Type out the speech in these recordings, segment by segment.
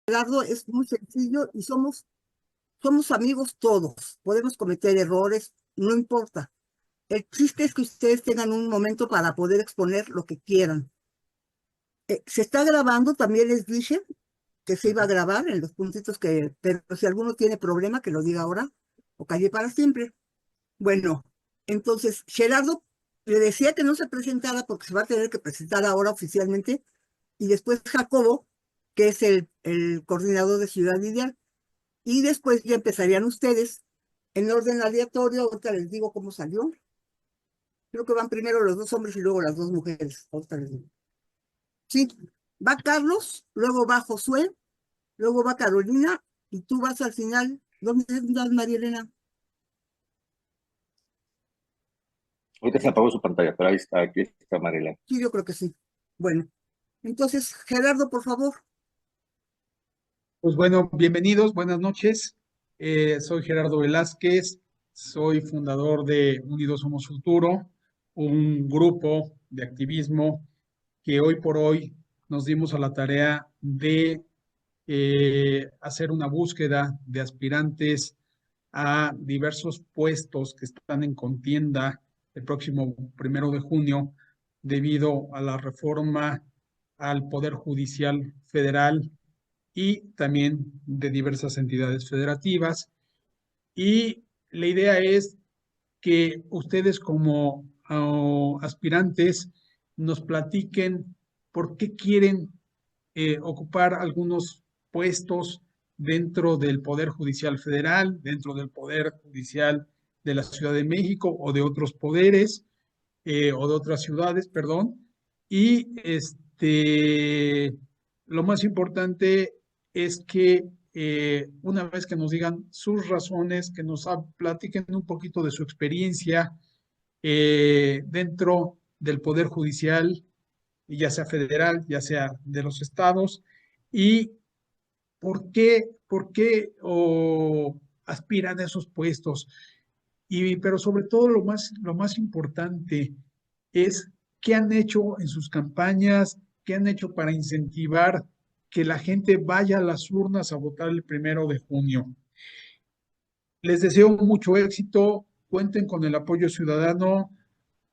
Gerardo, es muy sencillo y somos amigos todos. Podemos cometer errores, no importa. El chiste es que ustedes tengan un momento para poder exponer lo que quieran. Se está grabando, también les dije que se iba a grabar en los puntitos pero si alguno tiene problema, que lo diga ahora o calle para siempre. Bueno, entonces Gerardo le decía que no se presentara porque se va a tener que presentar ahora oficialmente y después Jacobo, que es el coordinador de Ciudad Ideal. Y después ya empezarían ustedes en orden aleatorio. Ahorita les digo cómo salió. Creo que van primero los dos hombres y luego las dos mujeres. Ahorita les digo. Sí, va Carlos, luego va Josué, luego va Carolina y tú vas al final. ¿Dónde estás, María Elena? Ahorita se apagó su pantalla, pero ahí está, aquí está Mariela. Sí, yo creo que sí. Bueno, entonces, Gerardo, por favor. Pues bueno, bienvenidos, buenas noches. Soy Gerardo Velázquez, soy fundador de Unidos Somos Futuro, un grupo de activismo que hoy por hoy nos dimos a la tarea de hacer una búsqueda de aspirantes a diversos puestos que están en contienda el próximo 1 de junio debido a la reforma al Poder Judicial Federal y también de diversas entidades federativas. Y la idea es que ustedes como aspirantes nos platiquen por qué quieren ocupar algunos puestos dentro del Poder Judicial Federal, dentro del Poder Judicial de la Ciudad de México o de otros poderes o de otras ciudades, perdón. Y lo más importante es que una vez que nos digan sus razones, que nos platiquen un poquito de su experiencia dentro del Poder Judicial, ya sea federal, ya sea de los estados, y por qué aspiran a esos puestos. Pero sobre todo lo más importante es qué han hecho en sus campañas, qué han hecho para incentivar que la gente vaya a las urnas a votar el 1 de junio. Les deseo mucho éxito, cuenten con el apoyo ciudadano,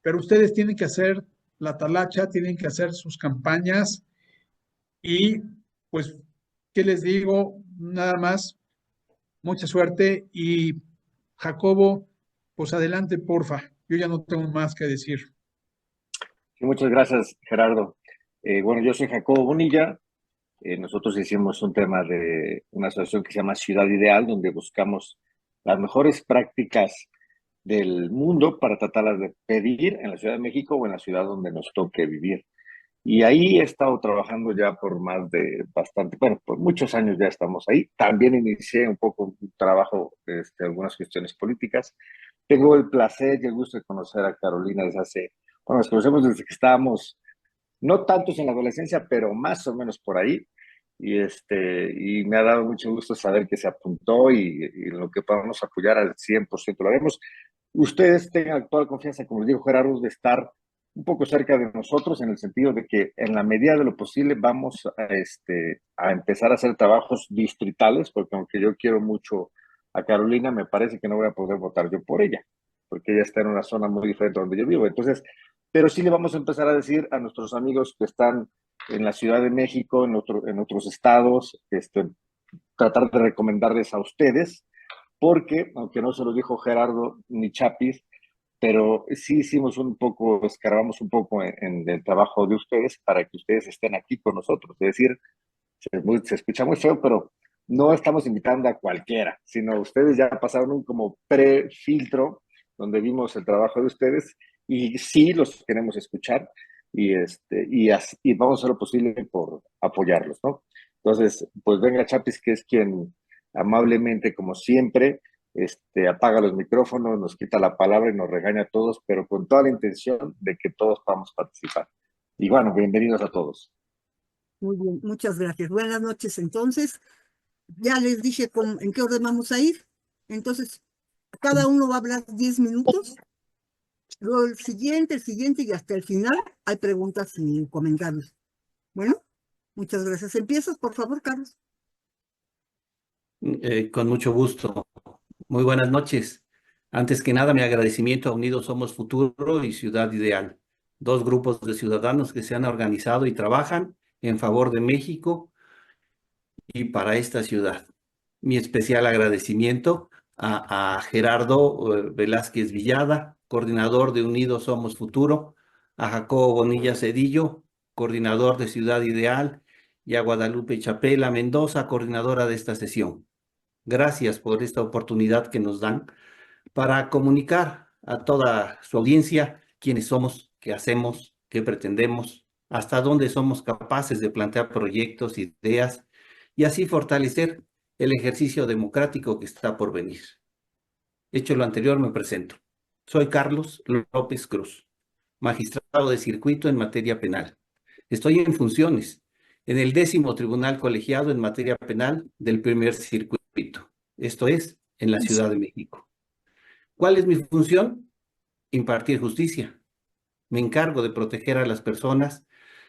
pero ustedes tienen que hacer la talacha, tienen que hacer sus campañas y pues, ¿qué les digo? Nada más, mucha suerte y Jacobo, pues adelante, porfa. Yo ya no tengo más que decir. Sí, muchas gracias, Gerardo. Bueno, yo soy Jacobo Bonilla. Nosotros hicimos un tema de una asociación que se llama Ciudad Ideal, donde buscamos las mejores prácticas del mundo para tratarlas de pedir en la Ciudad de México o en la ciudad donde nos toque vivir. Y ahí he estado trabajando ya por más de bastante, bueno, por muchos años ya estamos ahí. También inicié un poco un trabajo, algunas cuestiones políticas. Tengo el placer y el gusto de conocer a Carolina desde hace, bueno, nos conocemos desde que estábamos, no tantos en la adolescencia, pero más o menos por ahí. Y me ha dado mucho gusto saber que se apuntó y lo que podamos apoyar al 100% lo haremos. Ustedes tengan toda la confianza, como les dijo Gerardo, de estar un poco cerca de nosotros en el sentido de que en la medida de lo posible vamos a empezar a hacer trabajos distritales, porque aunque yo quiero mucho a Carolina, me parece que no voy a poder votar yo por ella, porque ella está en una zona muy diferente donde yo vivo. Entonces, pero sí le vamos a empezar a decir a nuestros amigos que están en la Ciudad de México, en otros estados, tratar de recomendarles a ustedes, porque, aunque no se lo dijo Gerardo ni Chapis, pero sí hicimos un poco, escarbamos un poco en el trabajo de ustedes para que ustedes estén aquí con nosotros. Es decir, se escucha muy feo, pero no estamos invitando a cualquiera, sino ustedes ya pasaron un como pre-filtro donde vimos el trabajo de ustedes y sí los queremos escuchar y vamos a hacer lo posible por apoyarlos, ¿no? Entonces, pues venga Chapis, que es quien amablemente, como siempre, apaga los micrófonos, nos quita la palabra y nos regaña a todos, pero con toda la intención de que todos podamos participar. Y bueno, bienvenidos a todos. Muy bien, muchas gracias. Buenas noches, entonces. Ya les dije en qué orden vamos a ir. Entonces, cada uno va a hablar 10 minutos. Luego el siguiente y hasta el final hay preguntas y comentarios. Bueno, muchas gracias. Empiezas, por favor, Carlos. Con mucho gusto. Muy buenas noches. Antes que nada, mi agradecimiento a Unidos Somos Futuro y Ciudad Ideal, dos grupos de ciudadanos que se han organizado y trabajan en favor de México y para esta ciudad. Mi especial agradecimiento a Gerardo Velázquez Villada, coordinador de Unidos Somos Futuro, a Jacobo Bonilla Cedillo, coordinador de Ciudad Ideal, y a Guadalupe Chapela Mendoza, coordinadora de esta sesión. Gracias por esta oportunidad que nos dan para comunicar a toda su audiencia quiénes somos, qué hacemos, qué pretendemos, hasta dónde somos capaces de plantear proyectos, ideas y así fortalecer el ejercicio democrático que está por venir. Hecho lo anterior, me presento. Soy Carlos López Cruz, magistrado de circuito en materia penal. Estoy en funciones en el 10º Tribunal Colegiado en materia penal del primer circuito, esto es, en la Ciudad de México. ¿Cuál es mi función? Impartir justicia. Me encargo de proteger a las personas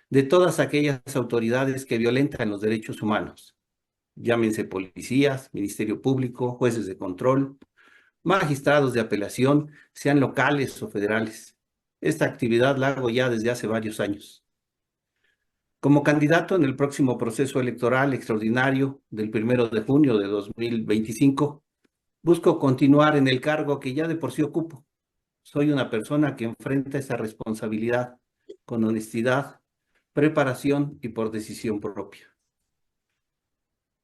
de todas aquellas autoridades que violentan los derechos humanos. Llámense policías, Ministerio Público, jueces de control, magistrados de apelación, sean locales o federales. Esta actividad la hago ya desde hace varios años. Como candidato en el próximo proceso electoral extraordinario del 1 de junio de 2025, busco continuar en el cargo que ya de por sí ocupo. Soy una persona que enfrenta esa responsabilidad con honestidad, preparación y por decisión propia.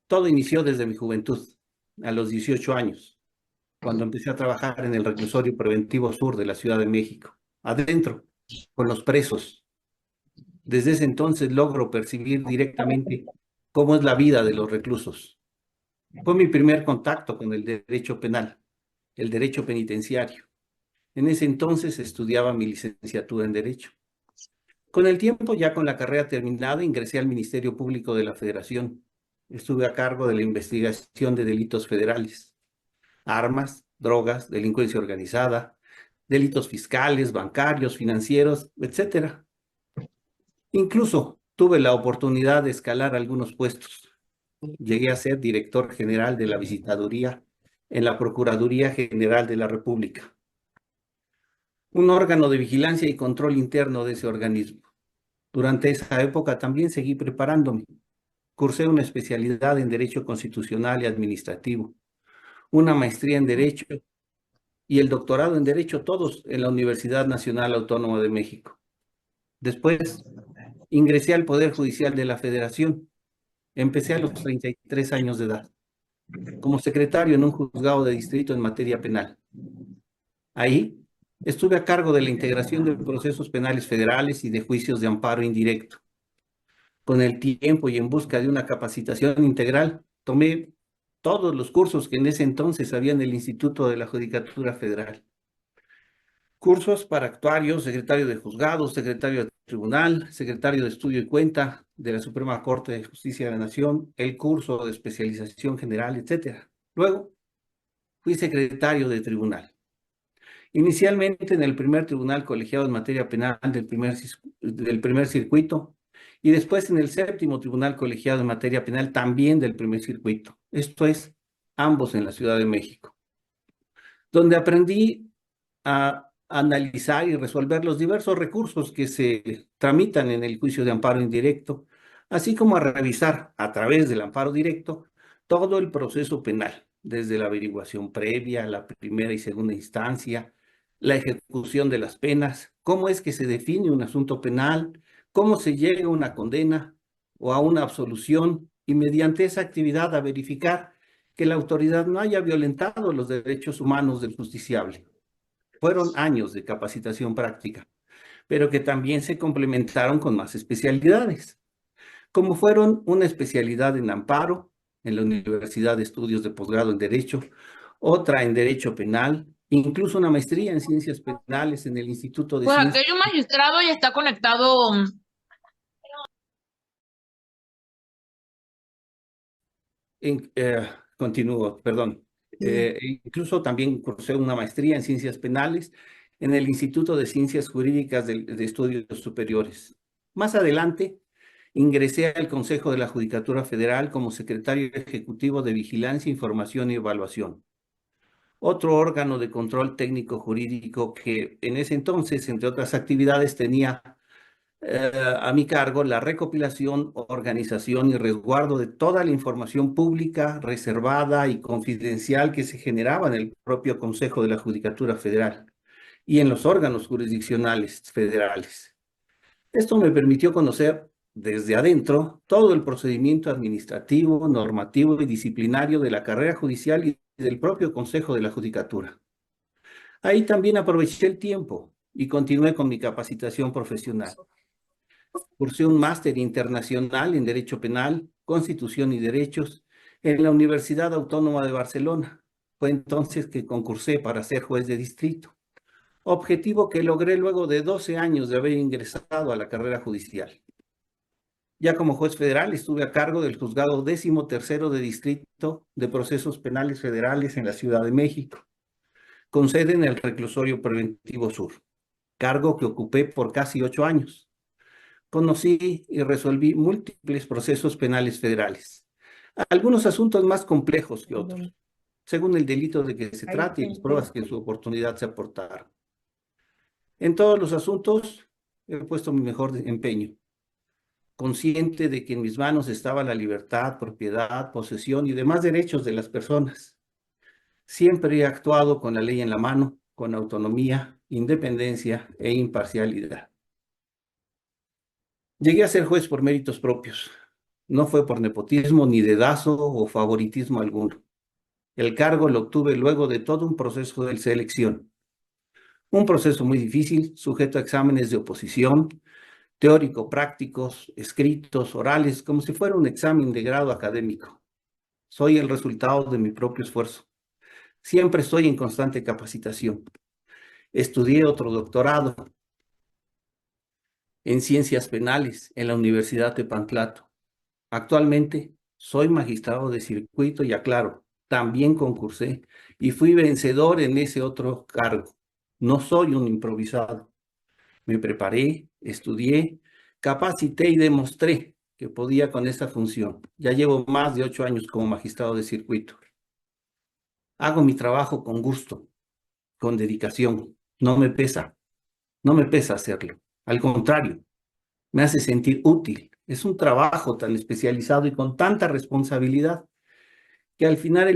Todo inició desde mi juventud, a los 18 años, cuando empecé a trabajar en el Reclusorio Preventivo Sur de la Ciudad de México, adentro, con los presos. Desde ese entonces logro percibir directamente cómo es la vida de los reclusos. Fue mi primer contacto con el derecho penal, el derecho penitenciario. En ese entonces estudiaba mi licenciatura en Derecho. Con el tiempo, ya con la carrera terminada, ingresé al Ministerio Público de la Federación. Estuve a cargo de la investigación de delitos federales, armas, drogas, delincuencia organizada, delitos fiscales, bancarios, financieros, etc. Incluso tuve la oportunidad de escalar algunos puestos. Llegué a ser director general de la Visitaduría en la Procuraduría General de la República, un órgano de vigilancia y control interno de ese organismo. Durante esa época también seguí preparándome. Cursé una especialidad en Derecho Constitucional y Administrativo, una maestría en Derecho y el doctorado en Derecho, todos en la Universidad Nacional Autónoma de México. Después ingresé al Poder Judicial de la Federación. Empecé a los 33 años de edad, como secretario en un juzgado de distrito en materia penal. Ahí estuve a cargo de la integración de procesos penales federales y de juicios de amparo indirecto. Con el tiempo y en busca de una capacitación integral, tomé todos los cursos que en ese entonces había en el Instituto de la Judicatura Federal. Cursos para actuarios, secretario de juzgados, secretario de tribunal, secretario de estudio y cuenta de la Suprema Corte de Justicia de la Nación, el curso de especialización general, etc. Luego, fui secretario de tribunal. Inicialmente en el primer tribunal colegiado en materia penal del primer circuito y después en el 7º tribunal colegiado en materia penal también del primer circuito. Esto es, ambos en la Ciudad de México, donde aprendí a analizar y resolver los diversos recursos que se tramitan en el juicio de amparo indirecto, así como a revisar a través del amparo directo todo el proceso penal, desde la averiguación previa, la primera y segunda instancia, la ejecución de las penas, cómo es que se define un asunto penal, cómo se llega a una condena o a una absolución, y mediante esa actividad a verificar que la autoridad no haya violentado los derechos humanos del justiciable. Fueron años de capacitación práctica, pero que también se complementaron con más especialidades, como fueron una especialidad en amparo en la Universidad de Estudios de Posgrado en Derecho, otra en Derecho Penal, incluso una maestría en Ciencias Penales en el Instituto de Pues Ciencias. aquello magistrado ya está conectado. Continúo, perdón. Incluso también cursé una maestría en Ciencias Penales en el Instituto de Ciencias Jurídicas de Estudios Superiores. Más adelante, ingresé al Consejo de la Judicatura Federal como secretario ejecutivo de Vigilancia, Información y Evaluación, otro órgano de control técnico jurídico que en ese entonces, entre otras actividades, tenía a mi cargo la recopilación, organización y resguardo de toda la información pública, reservada y confidencial que se generaba en el propio Consejo de la Judicatura Federal y en los órganos jurisdiccionales federales. Esto me permitió conocer desde adentro todo el procedimiento administrativo, normativo y disciplinario de la carrera judicial y del propio Consejo de la Judicatura. Ahí también aproveché el tiempo y continué con mi capacitación profesional. Cursé un máster internacional en Derecho Penal, Constitución y Derechos en la Universidad Autónoma de Barcelona. Fue entonces que concursé para ser juez de distrito, objetivo que logré luego de 12 años de haber ingresado a la carrera judicial. Ya como juez federal estuve a cargo del Juzgado 13º de Distrito de Procesos Penales Federales en la Ciudad de México, con sede en el Reclusorio Preventivo Sur, cargo que ocupé por casi 8 años. Conocí y resolví múltiples procesos penales federales, algunos asuntos más complejos que otros, según el delito de que se trate y las pruebas que en su oportunidad se aportaron. En todos los asuntos he puesto mi mejor empeño, consciente de que en mis manos estaba la libertad, propiedad, posesión y demás derechos de las personas. Siempre he actuado con la ley en la mano, con autonomía, independencia e imparcialidad. Llegué a ser juez por méritos propios. No fue por nepotismo, ni dedazo o favoritismo alguno. El cargo lo obtuve luego de todo un proceso de selección. Un proceso muy difícil, sujeto a exámenes de oposición, teórico-prácticos, escritos, orales, como si fuera un examen de grado académico. Soy el resultado de mi propio esfuerzo. Siempre estoy en constante capacitación. Estudié otro doctorado en Ciencias Penales en la Universidad de Pantlato. Actualmente soy magistrado de circuito y aclaro, también concursé y fui vencedor en ese otro cargo. No soy un improvisado. Me preparé, estudié, capacité y demostré que podía con esa función. Ya llevo más de 8 años como magistrado de circuito. Hago mi trabajo con gusto, con dedicación. No me pesa hacerlo. Al contrario, me hace sentir útil. Es un trabajo tan especializado y con tanta responsabilidad que al final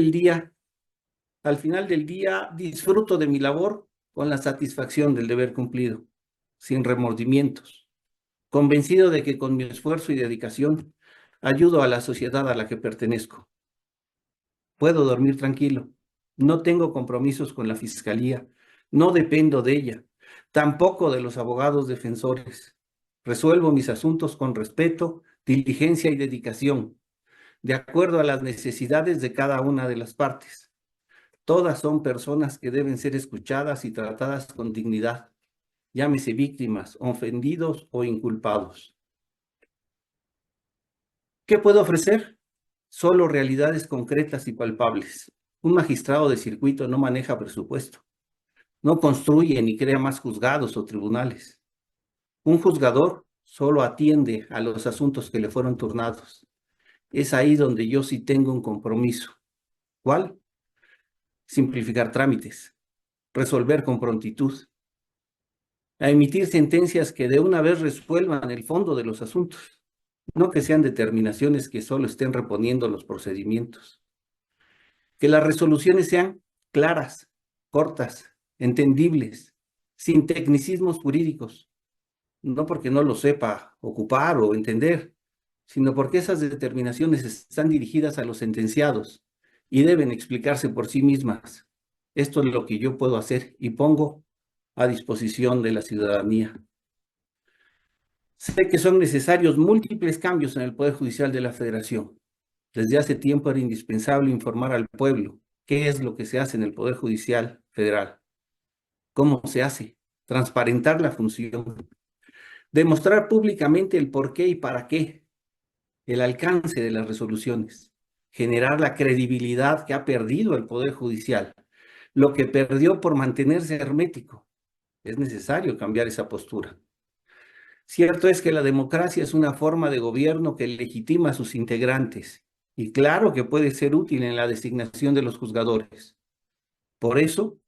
del día disfruto de mi labor con la satisfacción del deber cumplido, sin remordimientos, convencido de que con mi esfuerzo y dedicación ayudo a la sociedad a la que pertenezco. Puedo dormir tranquilo, no tengo compromisos con la fiscalía, no dependo de ella, tampoco de los abogados defensores. Resuelvo mis asuntos con respeto, diligencia y dedicación, de acuerdo a las necesidades de cada una de las partes. Todas son personas que deben ser escuchadas y tratadas con dignidad, llámese víctimas, ofendidos o inculpados. ¿Qué puedo ofrecer? Solo realidades concretas y palpables. Un magistrado de circuito no maneja presupuesto, no construye ni crea más juzgados o tribunales. Un juzgador solo atiende a los asuntos que le fueron turnados. Es ahí donde yo sí tengo un compromiso. ¿Cuál? Simplificar trámites, resolver con prontitud, a emitir sentencias que de una vez resuelvan el fondo de los asuntos, no que sean determinaciones que solo estén reponiendo los procedimientos. Que las resoluciones sean claras, cortas, entendibles, sin tecnicismos jurídicos, no porque no lo sepa ocupar o entender, sino porque esas determinaciones están dirigidas a los sentenciados y deben explicarse por sí mismas. Esto es lo que yo puedo hacer y pongo a disposición de la ciudadanía. Sé que son necesarios múltiples cambios en el Poder Judicial de la Federación. Desde hace tiempo era indispensable informar al pueblo qué es lo que se hace en el Poder Judicial Federal, cómo se hace, transparentar la función, demostrar públicamente el por qué y para qué, el alcance de las resoluciones, generar la credibilidad que ha perdido el Poder Judicial, lo que perdió por mantenerse hermético. Es necesario cambiar esa postura. Cierto es que la democracia es una forma de gobierno que legitima a sus integrantes y claro que puede ser útil en la designación de los juzgadores. Por eso,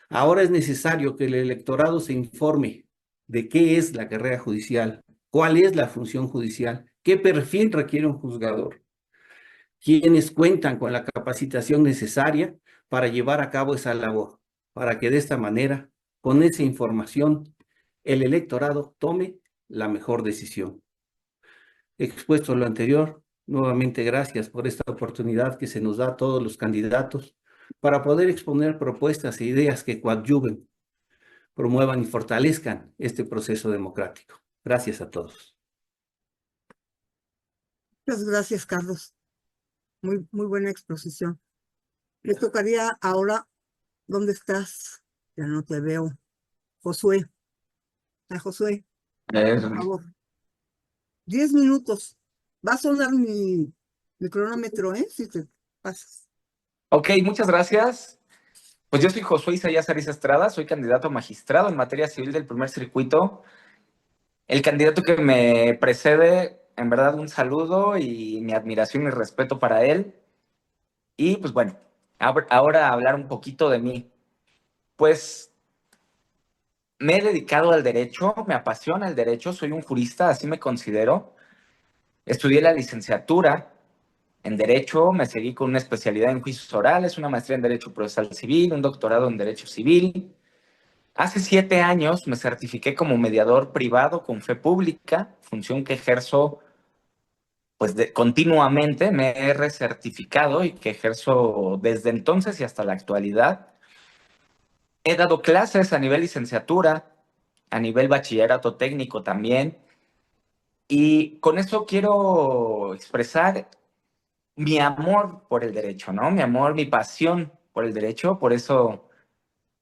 ahora es necesario que el electorado se informe de qué es la carrera judicial, cuál es la función judicial, qué perfil requiere un juzgador, quiénes cuentan con la capacitación necesaria para llevar a cabo esa labor, para que de esta manera, con esa información, el electorado tome la mejor decisión. Expuesto lo anterior, nuevamente gracias por esta oportunidad que se nos da a todos los candidatos para poder exponer propuestas e ideas que coadyuven, promuevan y fortalezcan este proceso democrático. Gracias a todos. Muchas gracias, Carlos. Muy buena exposición. Le tocaría ahora, ¿dónde estás? Ya no te veo. Josué. Josué, por favor. 10 minutos. Va a sonar mi cronómetro, ¿eh? Si te pasas. Ok, muchas gracias. Pues yo soy Josué Isaías Ariza Estrada, soy candidato a magistrado en materia civil del primer circuito. El candidato que me precede, en verdad, un saludo y mi admiración y respeto para él. Y pues bueno, ahora hablar un poquito de mí. Pues me he dedicado al derecho, me apasiona el derecho, soy un jurista, así me considero. Estudié la licenciatura en Derecho, me seguí con una especialidad en juicios orales, una maestría en Derecho Procesal Civil, un doctorado en Derecho Civil. Hace 7 años me certifiqué como mediador privado con fe pública, función que ejerzo pues continuamente, me he recertificado y que ejerzo desde entonces y hasta la actualidad. He dado clases a nivel licenciatura, a nivel bachillerato técnico también, y con eso quiero expresar mi amor por el derecho, ¿no? Mi amor, mi pasión por el derecho, por eso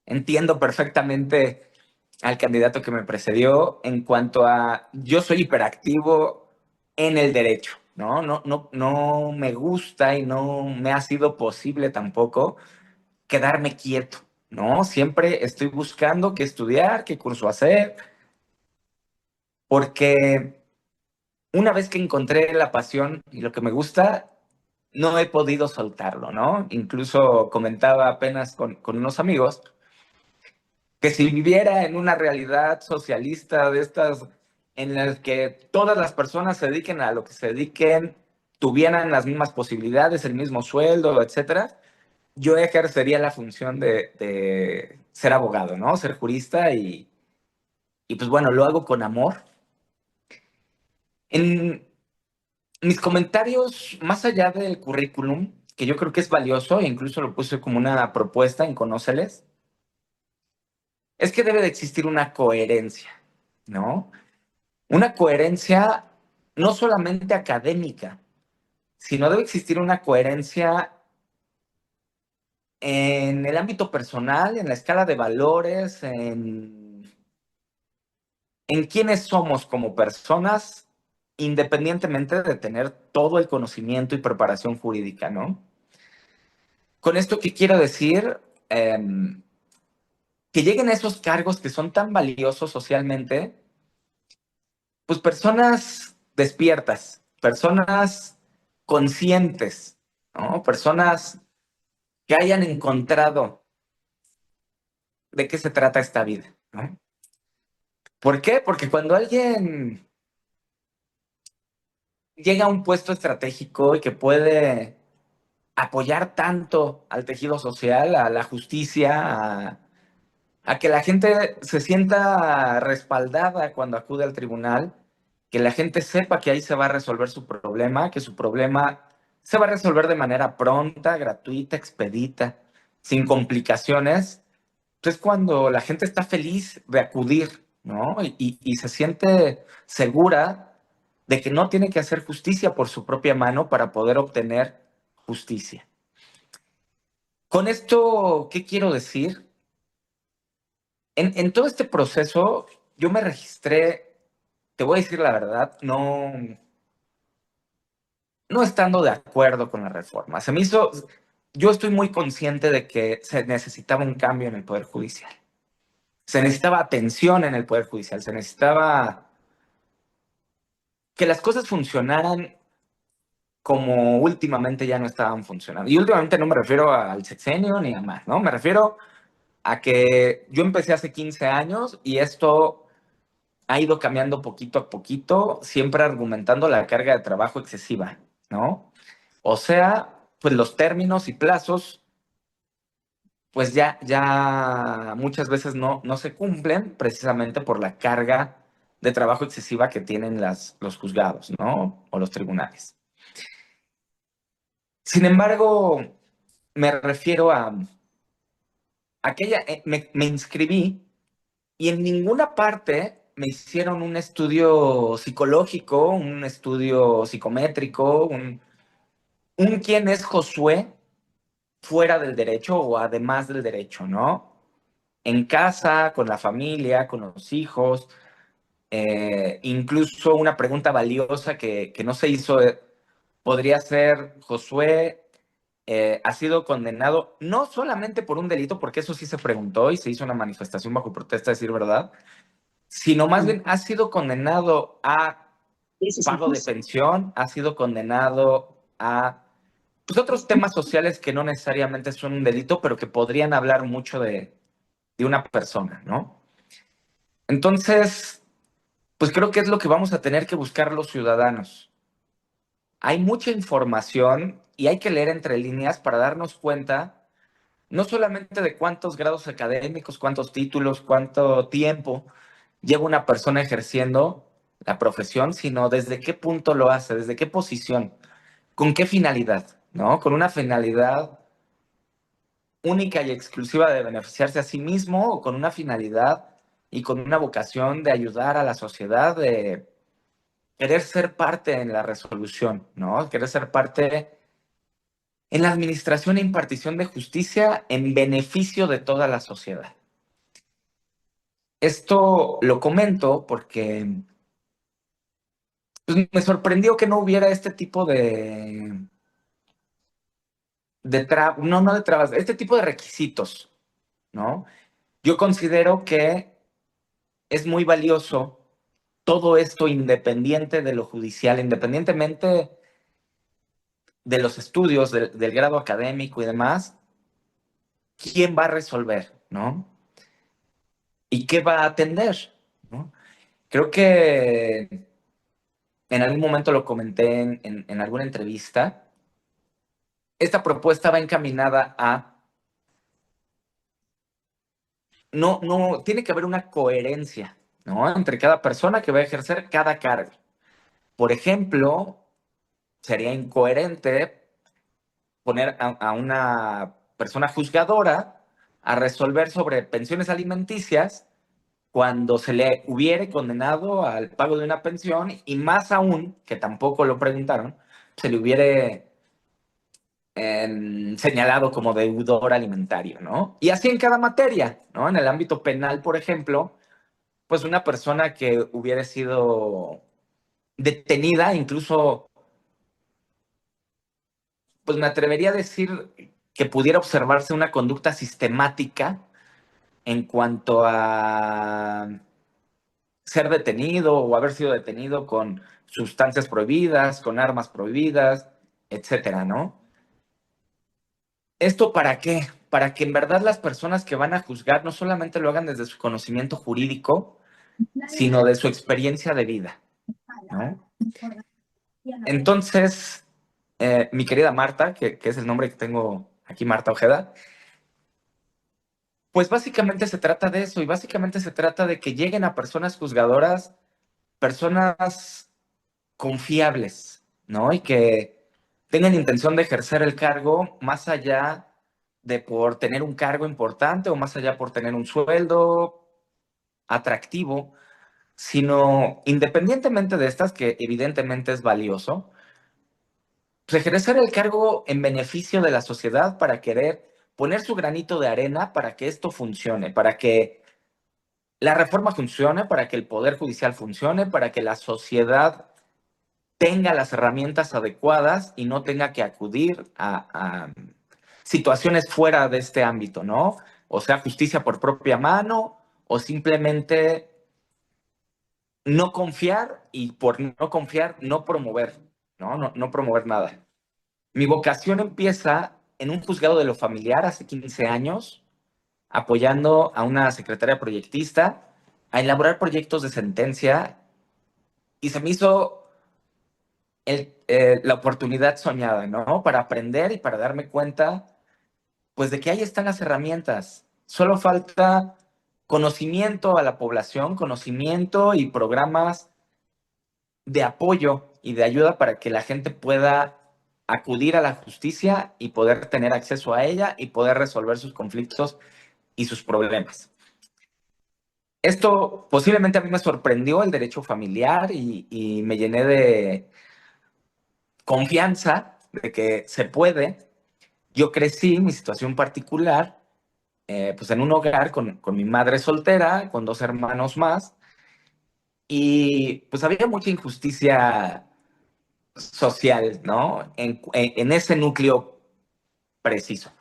entiendo perfectamente al candidato que me precedió en cuanto a yo soy hiperactivo en el derecho, ¿no? No me gusta y no me ha sido posible tampoco quedarme quieto, ¿no? Siempre estoy buscando qué estudiar, qué curso hacer, porque una vez que encontré la pasión y lo que me gusta, no he podido soltarlo, ¿no? Incluso comentaba apenas con unos amigos que si viviera en una realidad socialista de estas en las que todas las personas se dediquen a lo que se dediquen, tuvieran las mismas posibilidades, el mismo sueldo, etcétera, yo ejercería la función de ser abogado, ¿no? Ser jurista y pues bueno, lo hago con amor. En mis comentarios, más allá del currículum, que yo creo que es valioso, e incluso lo puse como una propuesta en Conóceles, es que debe de existir una coherencia, ¿no? Una coherencia no solamente académica, sino debe existir una coherencia en el ámbito personal, en la escala de valores, en quiénes somos como personas, independientemente de tener todo el conocimiento y preparación jurídica, ¿no? Con esto, ¿qué quiero decir? Que lleguen a esos cargos que son tan valiosos socialmente, pues personas despiertas, personas conscientes, ¿no? Personas que hayan encontrado de qué se trata esta vida, ¿no? ¿Por qué? Porque cuando alguien llega a un puesto estratégico y que puede apoyar tanto al tejido social, a la justicia, a que la gente se sienta respaldada cuando acude al tribunal, que la gente sepa que ahí se va a resolver su problema, que su problema se va a resolver de manera pronta, gratuita, expedita, sin complicaciones, pues es cuando la gente está feliz de acudir, ¿no? Y se siente segura de que no tiene que hacer justicia por su propia mano para poder obtener justicia. Con esto, ¿qué quiero decir? En todo este proceso, yo me registré, te voy a decir la verdad, no estando de acuerdo con la reforma. Yo estoy muy consciente de que se necesitaba un cambio en el Poder Judicial. Se necesitaba atención en el Poder Judicial, se necesitaba que las cosas funcionaran como últimamente ya no estaban funcionando. Y últimamente no me refiero al sexenio ni a más, ¿no? Me refiero a que yo empecé hace 15 años y esto ha ido cambiando poquito a poquito, siempre argumentando la carga de trabajo excesiva, ¿no? O sea, pues los términos y plazos, pues ya muchas veces no se cumplen precisamente por la carga de trabajo excesiva que tienen los juzgados, ¿no? O los tribunales. Sin embargo, me refiero a aquella, me inscribí y en ninguna parte me hicieron un estudio psicológico, un estudio psicométrico, un quién es Josué fuera del derecho o además del derecho, ¿no? En casa, con la familia, con los hijos, incluso una pregunta valiosa que no se hizo podría ser, Josué ha sido condenado no solamente por un delito, porque eso sí se preguntó y se hizo una manifestación bajo protesta, a decir verdad, sino más bien ha sido condenado a pago de pensión, ha sido condenado a pues, otros temas sociales que no necesariamente son un delito, pero que podrían hablar mucho de una persona, ¿no? Entonces, pues creo que es lo que vamos a tener que buscar los ciudadanos. Hay mucha información y hay que leer entre líneas para darnos cuenta no solamente de cuántos grados académicos, cuántos títulos, cuánto tiempo lleva una persona ejerciendo la profesión, sino desde qué punto lo hace, desde qué posición, con qué finalidad, ¿no? Con una finalidad única y exclusiva de beneficiarse a sí mismo o con una finalidad y con una vocación de ayudar a la sociedad, de querer ser parte en la resolución, ¿no? Querer ser parte en la administración e impartición de justicia en beneficio de toda la sociedad. Esto lo comento porque pues, me sorprendió que no hubiera este tipo no de trabas, este tipo de requisitos, ¿no? Yo considero que es muy valioso todo esto independiente de lo judicial, independientemente de los estudios, del grado académico y demás, ¿quién va a resolver, no? ¿Y qué va a atender, no? Creo que en algún momento lo comenté en alguna entrevista. Esta propuesta va encaminada a no, tiene que haber una coherencia, ¿no? Entre cada persona que va a ejercer cada cargo. Por ejemplo, sería incoherente poner a una persona juzgadora a resolver sobre pensiones alimenticias cuando se le hubiere condenado al pago de una pensión y más aún, que tampoco lo preguntaron, se le hubiere señalado como deudor alimentario, ¿no? Y así en cada materia, ¿no? En el ámbito penal, por ejemplo, pues una persona que hubiera sido detenida, incluso, pues me atrevería a decir que pudiera observarse una conducta sistemática en cuanto a ser detenido o haber sido detenido con sustancias prohibidas, con armas prohibidas, etcétera, ¿no? ¿Esto para qué? Para que en verdad las personas que van a juzgar no solamente lo hagan desde su conocimiento jurídico, sino de su experiencia de vida, ¿no? Entonces, mi querida Marta, que es el nombre que tengo aquí, Marta Ojeda, pues básicamente se trata de eso y básicamente se trata de que lleguen a personas juzgadoras, personas confiables, ¿no? Y que tengan intención de ejercer el cargo más allá de por tener un cargo importante o más allá por tener un sueldo atractivo, sino independientemente de estas, que evidentemente es valioso, pues ejercer el cargo en beneficio de la sociedad para querer poner su granito de arena para que esto funcione, para que la reforma funcione, para que el poder judicial funcione, para que la sociedad tenga las herramientas adecuadas y no tenga que acudir a situaciones fuera de este ámbito, ¿no? O sea, justicia por propia mano o simplemente no confiar y por no confiar, no promover, no promover nada. Mi vocación empieza en un juzgado de lo familiar hace 15 años, apoyando a una secretaria proyectista a elaborar proyectos de sentencia y se me hizo la oportunidad soñada, ¿no? Para aprender y para darme cuenta, pues, de que ahí están las herramientas. Solo falta conocimiento a la población, conocimiento y programas de apoyo y de ayuda para que la gente pueda acudir a la justicia y poder tener acceso a ella y poder resolver sus conflictos y sus problemas. Esto posiblemente a mí me sorprendió el derecho familiar y me llené de confianza de que se puede. Yo crecí, mi situación particular, pues en un hogar con mi madre soltera, con 2 hermanos más, y pues había mucha injusticia social, ¿no? En ese núcleo preciso.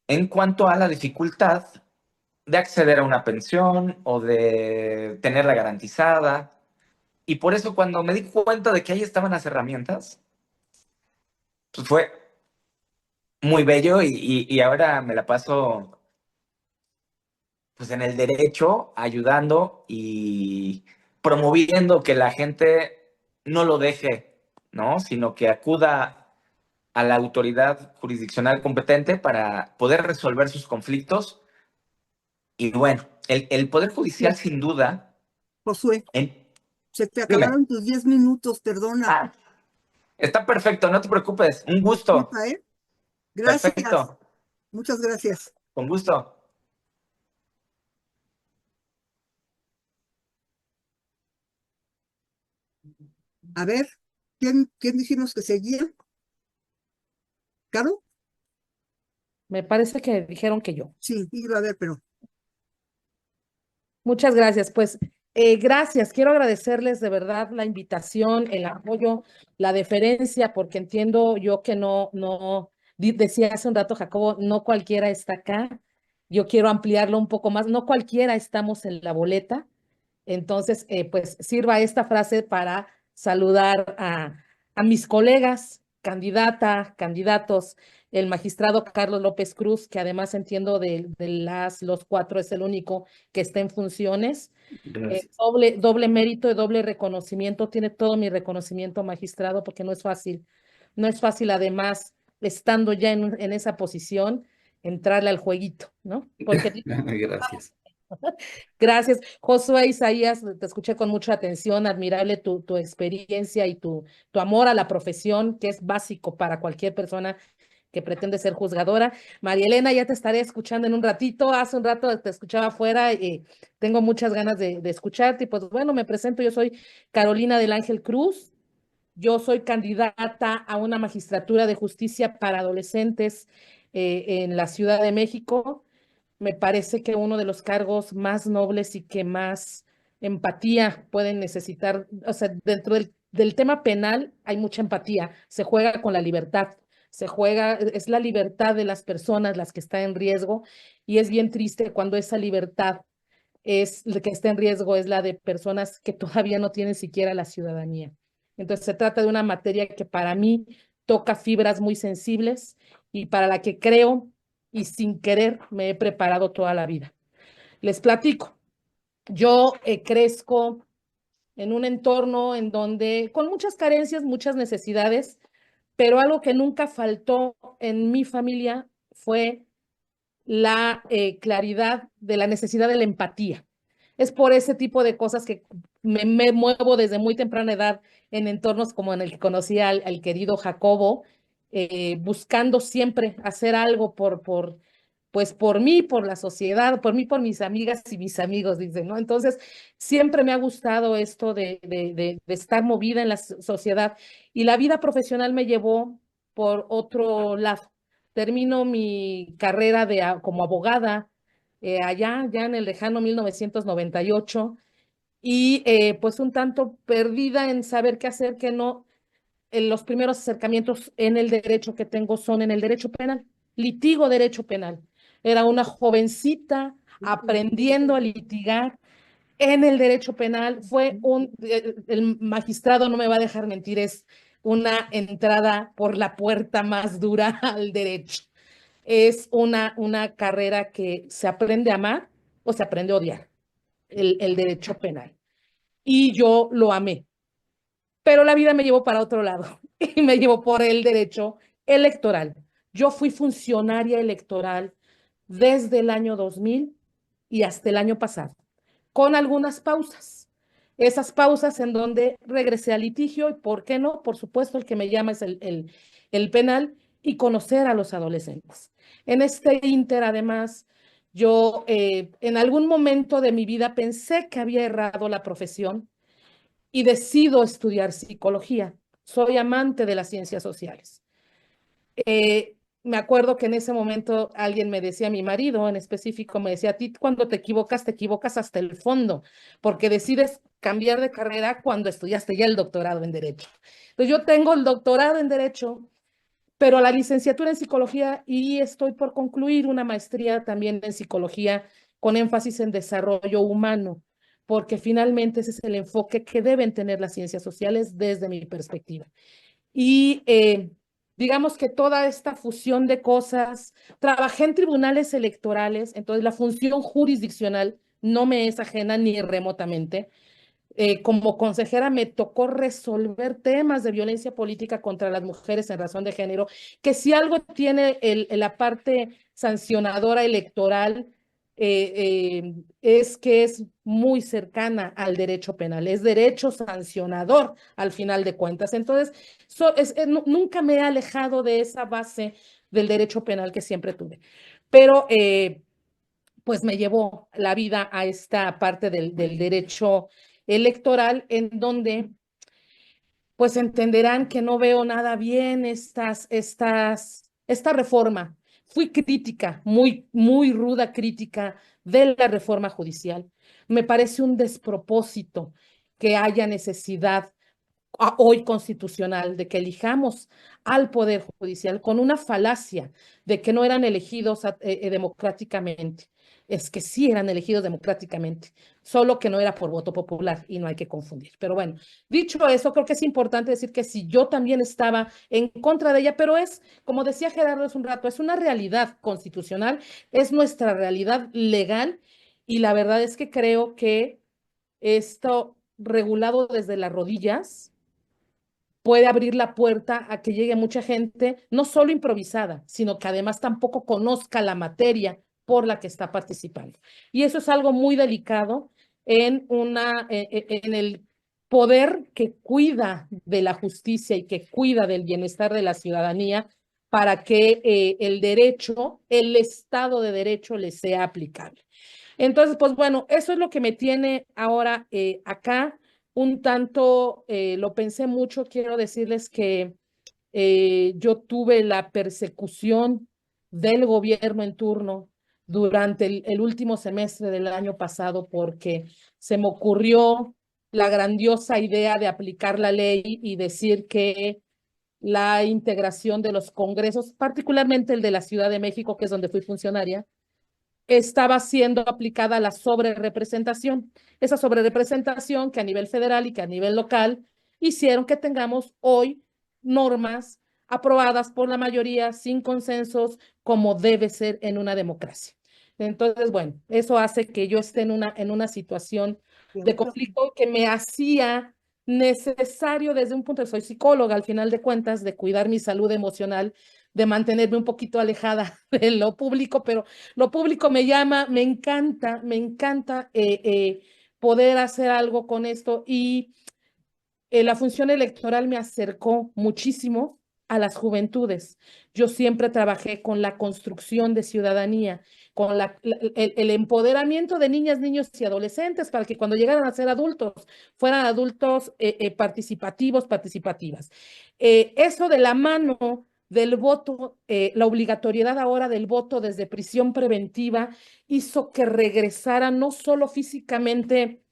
En cuanto a la dificultad de acceder a una pensión o de tenerla garantizada, y por eso cuando me di cuenta de que ahí estaban las herramientas, pues fue muy bello y ahora me la paso pues en el derecho, ayudando y promoviendo que la gente no lo deje, ¿no? Sino que acuda a la autoridad jurisdiccional competente para poder resolver sus conflictos. Y bueno, el Poder Judicial, Sí, sin duda, Josué, en, se te dime, acabaron tus 10 minutos, perdona. ah, está perfecto, no te preocupes, un gusto, Disculpa, ¿eh? Gracias, perfecto, muchas gracias. con gusto. A ver, ¿quién dijimos que seguía? ¿Caro? Me parece que dijeron que yo. Sí, iba a ver, pero Muchas gracias. Pues gracias. Quiero agradecerles de verdad la invitación, el apoyo, la deferencia, porque entiendo yo que decía hace un rato Jacobo, no cualquiera está acá. Yo quiero ampliarlo un poco más. No cualquiera estamos en la boleta. Entonces, pues sirva esta frase para saludar a mis colegas, candidatos, el magistrado Carlos López Cruz, que además entiendo los 4 es el único que está en funciones. Gracias. Doble mérito y doble reconocimiento, tiene todo mi reconocimiento, magistrado, porque no es fácil. No es fácil, además, estando ya en esa posición, entrarle al jueguito, ¿no? Porque Gracias. gracias. Josué Isaías, te escuché con mucha atención, admirable tu experiencia y tu amor a la profesión, que es básico para cualquier persona que pretende ser juzgadora. María Elena, ya te estaré escuchando en un ratito. Hace un rato te escuchaba afuera y tengo muchas ganas de escucharte. Y pues bueno, me presento, yo soy Carolina del Ángel Cruz. Yo soy candidata a una magistratura de justicia para adolescentes en la Ciudad de México. Me parece que uno de los cargos más nobles y que más empatía pueden necesitar, o sea, dentro del tema penal hay mucha empatía, se juega con la libertad, es la libertad de las personas las que está en riesgo y es bien triste cuando esa libertad es la que está en riesgo, es la de personas que todavía no tienen siquiera la ciudadanía. Entonces se trata de una materia que para mí toca fibras muy sensibles y para la que creo y sin querer me he preparado toda la vida. Les platico. Yo crezco en un entorno en donde, con muchas carencias, muchas necesidades, pero algo que nunca faltó en mi familia fue la claridad de la necesidad de la empatía. Es por ese tipo de cosas que me muevo desde muy temprana edad en entornos como en el que conocí al querido Jacobo, buscando siempre hacer algo pues por mí, por la sociedad, por mí, por mis amigas y mis amigos, dicen, ¿no? Entonces, siempre me ha gustado esto de estar movida en la sociedad y la vida profesional me llevó por otro lado. Termino mi carrera como abogada allá, ya en el lejano 1998, y pues un tanto perdida en saber qué hacer, qué no. Los primeros acercamientos en el derecho que tengo son en el derecho penal, litigo derecho penal. Era una jovencita aprendiendo a litigar en el derecho penal. El magistrado no me va a dejar mentir, es una entrada por la puerta más dura al derecho. Es una carrera que se aprende a amar o se aprende a odiar, el derecho penal. Y yo lo amé, pero la vida me llevó para otro lado y me llevó por el derecho electoral. Yo fui funcionaria electoral desde el año 2000 y hasta el año pasado, con algunas pausas. Esas pausas en donde regresé al litigio y, ¿por qué no? Por supuesto, el que me llama es el penal y conocer a los adolescentes. En este ínter, además, yo en algún momento de mi vida pensé que había errado la profesión y decido estudiar psicología. Soy amante de las ciencias sociales. Me acuerdo que en ese momento alguien me decía, mi marido en específico, me decía, a ti cuando te equivocas hasta el fondo, porque decides cambiar de carrera cuando estudiaste ya el doctorado en Derecho. Entonces yo tengo el doctorado en Derecho, pero la licenciatura en Psicología y estoy por concluir una maestría también en Psicología con énfasis en desarrollo humano, porque finalmente ese es el enfoque que deben tener las ciencias sociales desde mi perspectiva. Y digamos que toda esta fusión de cosas, trabajé en tribunales electorales, entonces la función jurisdiccional no me es ajena ni remotamente. Como consejera me tocó resolver temas de violencia política contra las mujeres en razón de género, que si algo tiene la parte sancionadora electoral, es que es muy cercana al derecho penal, es derecho sancionador al final de cuentas. Entonces, nunca me he alejado de esa base del derecho penal que siempre tuve. Pero pues me llevó la vida a esta parte del derecho electoral, en donde pues entenderán que no veo nada bien esta reforma. Fui crítica, muy ruda crítica de la reforma judicial. Me parece un despropósito que haya necesidad hoy constitucional de que elijamos al Poder Judicial con una falacia de que no eran elegidos democráticamente. Es que sí eran elegidos democráticamente, solo que no era por voto popular y no hay que confundir. Pero bueno, dicho eso, creo que es importante decir que sí, yo también estaba en contra de ella, pero es, como decía Gerardo hace un rato, es una realidad constitucional, es nuestra realidad legal y la verdad es que creo que esto regulado desde las rodillas puede abrir la puerta a que llegue mucha gente, no solo improvisada, sino que además tampoco conozca la materia por la que está participando. Y eso es algo muy delicado en el poder que cuida de la justicia y que cuida del bienestar de la ciudadanía para que el derecho, el Estado de Derecho le sea aplicable. Entonces, pues bueno, eso es lo que me tiene ahora acá un tanto, lo pensé mucho, quiero decirles que yo tuve la persecución del gobierno en turno durante el último semestre del año pasado porque se me ocurrió la grandiosa idea de aplicar la ley y decir que la integración de los congresos, particularmente el de la Ciudad de México, que es donde fui funcionaria, estaba siendo aplicada la sobrerepresentación. Esa sobrerepresentación que a nivel federal y que a nivel local hicieron que tengamos hoy normas aprobadas por la mayoría sin consensos, como debe ser en una democracia. Entonces, bueno, eso hace que yo esté en una situación de conflicto que me hacía necesario desde un punto de vista, soy psicóloga al final de cuentas, de cuidar mi salud emocional, de mantenerme un poquito alejada de lo público, pero lo público me llama, me encanta poder hacer algo con esto y la función electoral me acercó muchísimo a las juventudes. Yo siempre trabajé con la construcción de ciudadanía, con el empoderamiento de niñas, niños y adolescentes para que cuando llegaran a ser adultos, fueran adultos participativas. Eso de la mano del voto, la obligatoriedad ahora del voto desde prisión preventiva hizo que regresara no solo físicamente,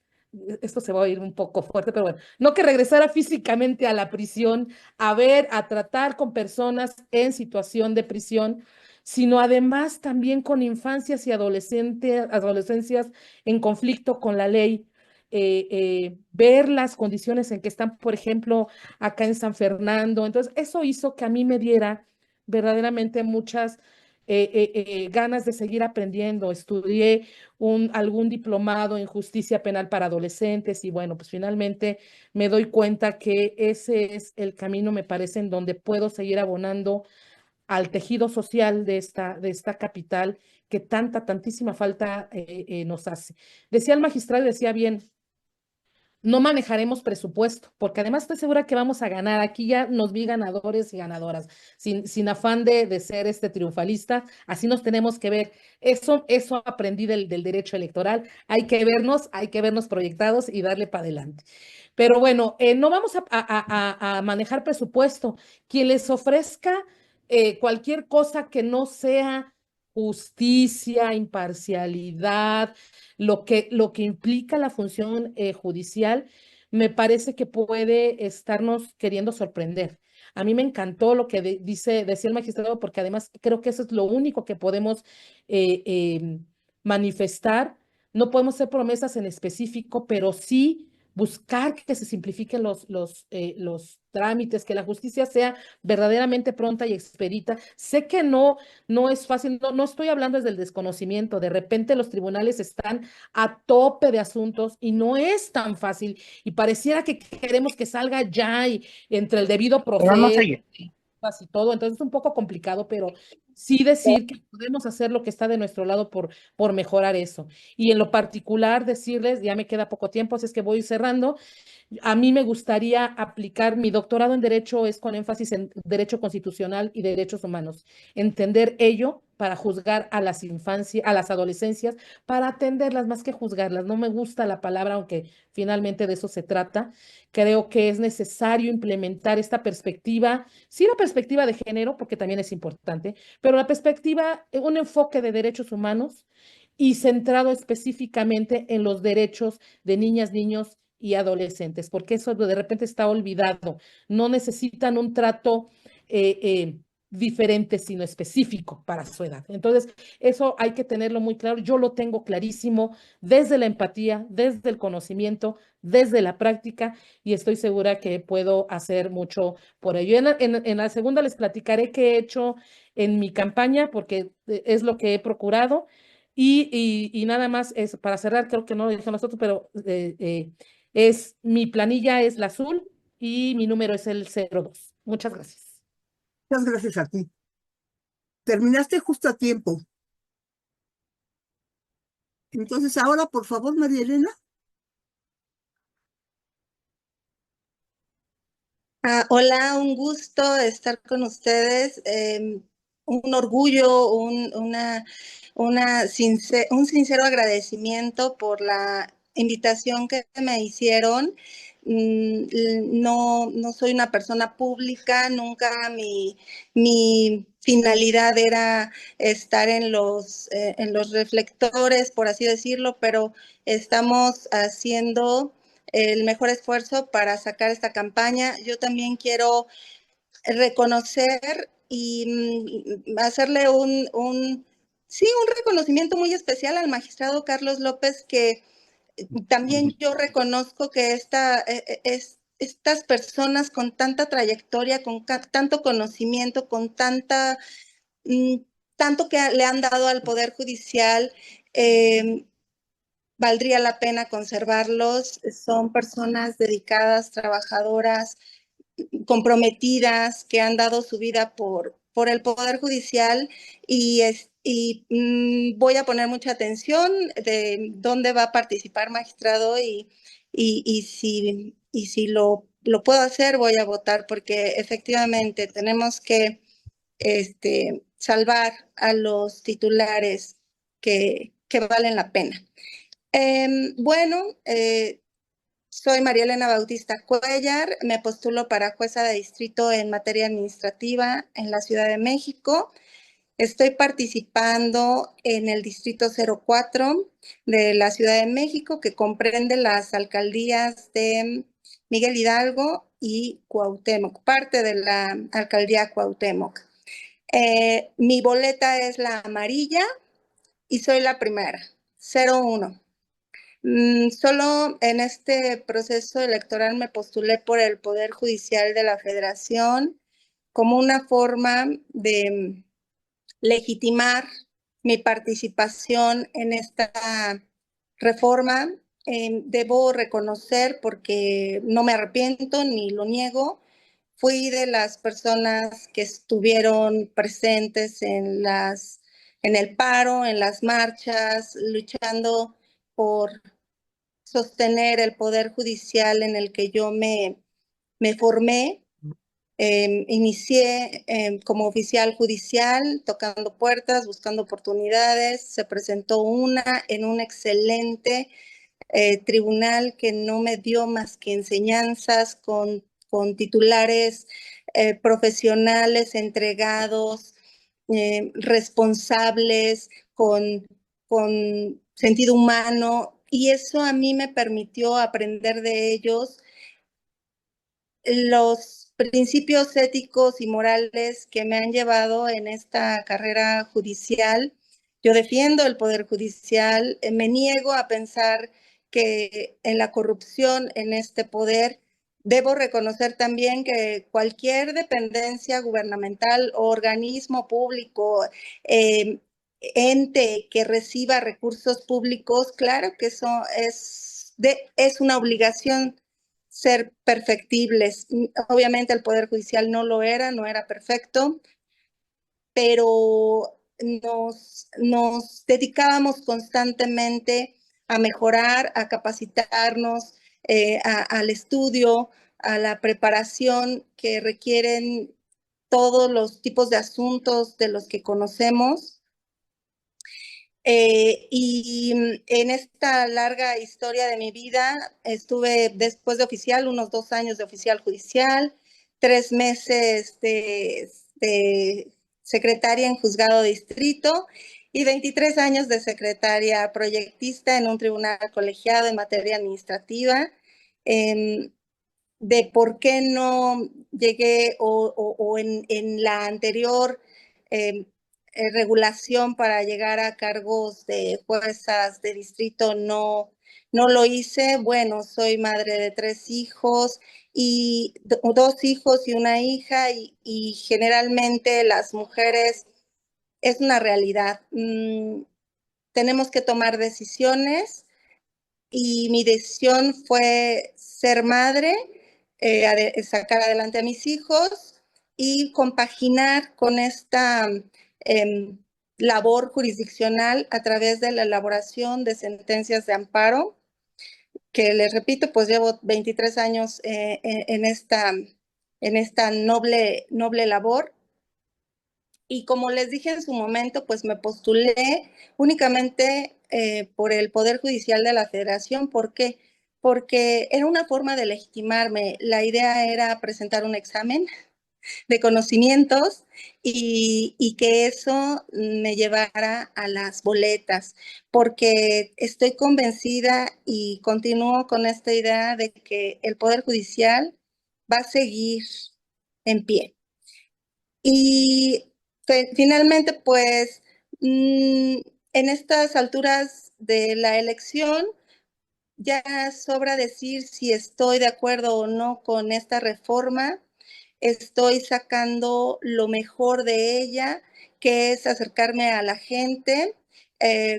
esto se va a oír un poco fuerte, pero bueno, no que regresara físicamente a la prisión, a tratar con personas en situación de prisión, sino además también con infancias y adolescencias en conflicto con la ley, ver las condiciones en que están, por ejemplo, acá en San Fernando. Entonces, eso hizo que a mí me diera verdaderamente muchas ganas de seguir aprendiendo. Estudié algún diplomado en justicia penal para adolescentes y bueno, pues finalmente me doy cuenta que ese es el camino, me parece, en donde puedo seguir abonando al tejido social de esta capital que tantísima falta nos hace. Decía el magistrado, decía bien, no manejaremos presupuesto, porque además estoy segura que vamos a ganar. Aquí ya nos vi ganadores y ganadoras, sin afán de ser triunfalista, así nos tenemos que ver. Eso aprendí del derecho electoral. Hay que vernos proyectados y darle para adelante. Pero bueno, no vamos a manejar presupuesto. Quien les ofrezca cualquier cosa que no sea justicia, imparcialidad, lo que implica la función judicial, me parece que puede estarnos queriendo sorprender. A mí me encantó lo que decía el magistrado, porque además creo que eso es lo único que podemos manifestar. No podemos hacer promesas en específico, pero sí buscar que se simplifiquen los trámites, que la justicia sea verdaderamente pronta y expedita. Sé que no es fácil, no estoy hablando desde el desconocimiento, de repente los tribunales están a tope de asuntos y no es tan fácil y pareciera que queremos que salga ya y entre el debido proceso y todo, entonces es un poco complicado, pero sí decir que podemos hacer lo que está de nuestro lado por mejorar eso. Y en lo particular decirles, ya me queda poco tiempo, así es que voy cerrando, a mí me gustaría aplicar, mi doctorado en Derecho es con énfasis en Derecho Constitucional y Derechos Humanos. Entender ello para juzgar a las infancias, a las adolescencias, para atenderlas más que juzgarlas. No me gusta la palabra, aunque finalmente de eso se trata. Creo que es necesario implementar esta perspectiva, sí la perspectiva de género, porque también es importante, pero la perspectiva, un enfoque de derechos humanos y centrado específicamente en los derechos de niñas, niños y adolescentes, porque eso de repente está olvidado. No necesitan un trato diferente, sino específico para su edad. Entonces, eso hay que tenerlo muy claro. Yo lo tengo clarísimo desde la empatía, desde el conocimiento, desde la práctica, y estoy segura que puedo hacer mucho por ello. En la segunda les platicaré qué he hecho en mi campaña, porque es lo que he procurado. Y nada más, es, para cerrar, creo que no lo dijeron nosotros, pero mi planilla es la azul y mi número es el 02. Muchas gracias. Muchas gracias a ti. Terminaste justo a tiempo. Entonces, ahora, por favor, María Elena. Hola, un gusto estar con ustedes. Un orgullo, un sincero agradecimiento por la invitación que me hicieron. No soy una persona pública, nunca mi finalidad era estar en los reflectores, por así decirlo, pero estamos haciendo el mejor esfuerzo para sacar esta campaña. Yo también quiero reconocer y hacerle sí, un reconocimiento muy especial al magistrado Carlos López, que también yo reconozco que estas personas con tanta trayectoria, con tanto conocimiento, con tanto que le han dado al Poder Judicial, valdría la pena conservarlos. Son personas dedicadas, trabajadoras, comprometidas, que han dado su vida por el Poder Judicial y voy a poner mucha atención de dónde va a participar magistrado y si lo puedo hacer, voy a votar, porque efectivamente tenemos que salvar a los titulares que valen la pena. Soy María Elena Bautista Cuellar, me postulo para jueza de distrito en materia administrativa en la Ciudad de México. Estoy participando en el distrito 04 de la Ciudad de México, que comprende las alcaldías de Miguel Hidalgo y Cuauhtémoc, parte de la alcaldía Cuauhtémoc. Mi boleta es la amarilla y soy la primera, 01. Solo en este proceso electoral me postulé por el Poder Judicial de la Federación como una forma de legitimar mi participación en esta reforma. Debo reconocer, porque no me arrepiento ni lo niego, fui de las personas que estuvieron presentes en el paro, en las marchas, luchando por sostener el poder judicial en el que yo me formé. Inicié como oficial judicial, tocando puertas, buscando oportunidades. Se presentó una en un excelente tribunal que no me dio más que enseñanzas con titulares profesionales, entregados, responsables, con sentido humano, y eso a mí me permitió aprender de ellos los principios éticos y morales que me han llevado en esta carrera judicial. Yo defiendo el Poder Judicial, me niego a pensar que en la corrupción en este poder. Debo reconocer también que cualquier dependencia gubernamental o organismo público, ente que reciba recursos públicos, claro que eso es una obligación ser perfectibles. Obviamente el Poder Judicial no lo era, no era perfecto, pero nos dedicábamos constantemente a mejorar, a capacitarnos, al estudio, a la preparación que requieren todos los tipos de asuntos de los que conocemos. Y en esta larga historia de mi vida estuve después de oficial, unos 2 años de oficial judicial, 3 meses de secretaria en juzgado de distrito y 23 años de secretaria proyectista en un tribunal colegiado en materia administrativa. De por qué no llegué o en la anterior regulación para llegar a cargos de juezas de distrito no lo hice. Bueno, soy madre de 3 hijos y 2 hijos y una hija, y generalmente las mujeres es una realidad. Tenemos que tomar decisiones y mi decisión fue ser madre, sacar adelante a mis hijos y compaginar con esta labor jurisdiccional a través de la elaboración de sentencias de amparo, que les repito, pues llevo 23 años en esta noble labor. Y como les dije en su momento, pues me postulé únicamente por el Poder Judicial de la Federación. ¿Por qué? Porque era una forma de legitimarme. La idea era presentar un examen de conocimientos y que eso me llevara a las boletas, porque estoy convencida y continúo con esta idea de que el Poder Judicial va a seguir en pie. Y finalmente, pues, en estas alturas de la elección, ya sobra decir si estoy de acuerdo o no con esta reforma. Estoy sacando lo mejor de ella, que es acercarme a la gente.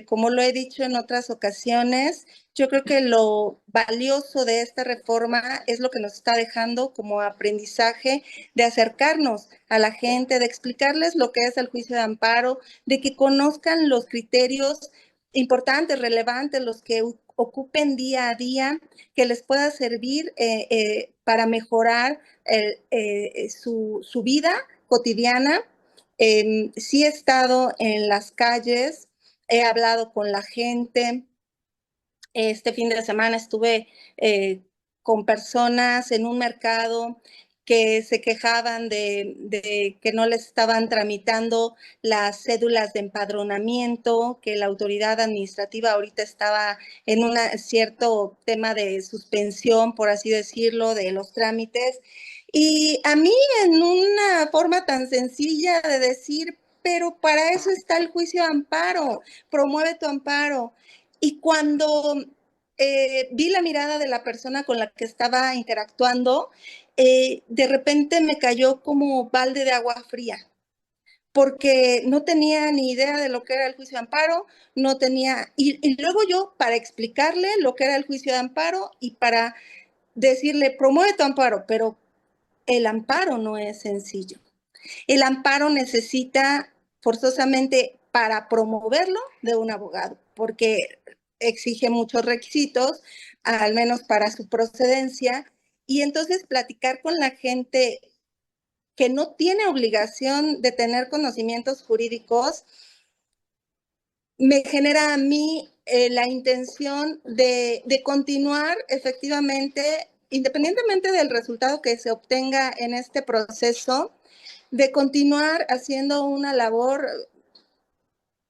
Como lo he dicho en otras ocasiones, yo creo que lo valioso de esta reforma es lo que nos está dejando como aprendizaje, de acercarnos a la gente, de explicarles lo que es el juicio de amparo, de que conozcan los criterios importantes, relevantes, los que ocupen día a día, que les pueda servir para mejorar su vida cotidiana. Sí he estado en las calles, he hablado con la gente. Este fin de semana estuve con personas en un mercado que se quejaban de que no les estaban tramitando las cédulas de empadronamiento, que la autoridad administrativa ahorita estaba en un cierto tema de suspensión, por así decirlo, de los trámites. Y a mí, en una forma tan sencilla de decir, pero para eso está el juicio de amparo, promueve tu amparo. Y cuando vi la mirada de la persona con la que estaba interactuando, de repente me cayó como balde de agua fría, porque no tenía ni idea de lo que era el juicio de amparo, no tenía, y luego yo para explicarle lo que era el juicio de amparo y para decirle, promueve tu amparo, pero el amparo no es sencillo. El amparo necesita forzosamente para promoverlo de un abogado, porque exige muchos requisitos, al menos para su procedencia, y entonces platicar con la gente que no tiene obligación de tener conocimientos jurídicos me genera a mí la intención de continuar efectivamente, independientemente del resultado que se obtenga en este proceso, de continuar haciendo una labor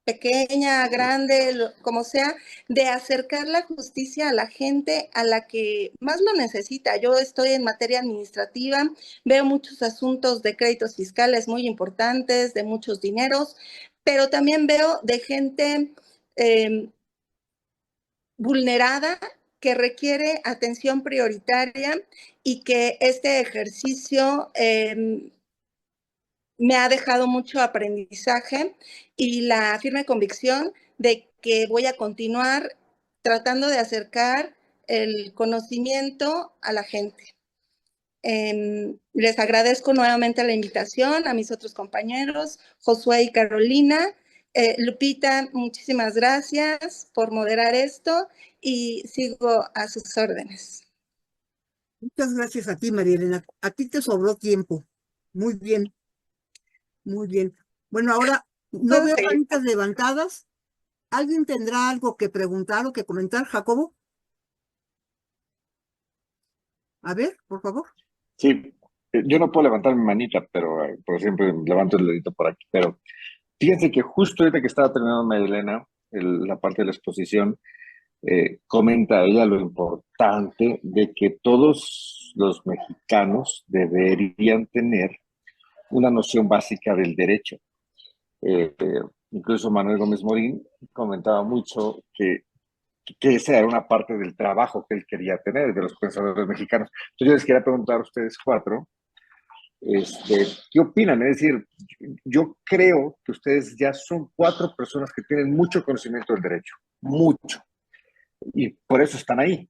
pequeña, grande, como sea, de acercar la justicia a la gente a la que más lo necesita. Yo estoy en materia administrativa, veo muchos asuntos de créditos fiscales muy importantes, de muchos dineros, pero también veo de gente vulnerada que requiere atención prioritaria y que este ejercicio me ha dejado mucho aprendizaje y la firme convicción de que voy a continuar tratando de acercar el conocimiento a la gente. Les agradezco nuevamente la invitación a mis otros compañeros, Josué y Carolina. Lupita, muchísimas gracias por moderar esto y sigo a sus órdenes. Muchas gracias a ti, María Elena. A ti te sobró tiempo. Muy bien, muy bien. Bueno, ahora no veo manitas levantadas. ¿Alguien tendrá algo que preguntar o que comentar, Jacobo? A ver, por favor. Sí, yo no puedo levantar mi manita, pero por siempre levanto el dedito por aquí. Pero fíjense que justo ahorita que estaba terminando María Elena, la parte de la exposición, comenta ella lo importante de que todos los mexicanos deberían tener una noción básica del derecho. Incluso Manuel Gómez Morín comentaba mucho que esa era una parte del trabajo que él quería tener de los pensadores mexicanos. Entonces yo les quería preguntar a ustedes cuatro, ¿qué opinan? Es decir, yo creo que ustedes ya son cuatro personas que tienen mucho conocimiento del derecho, mucho, y por eso están ahí.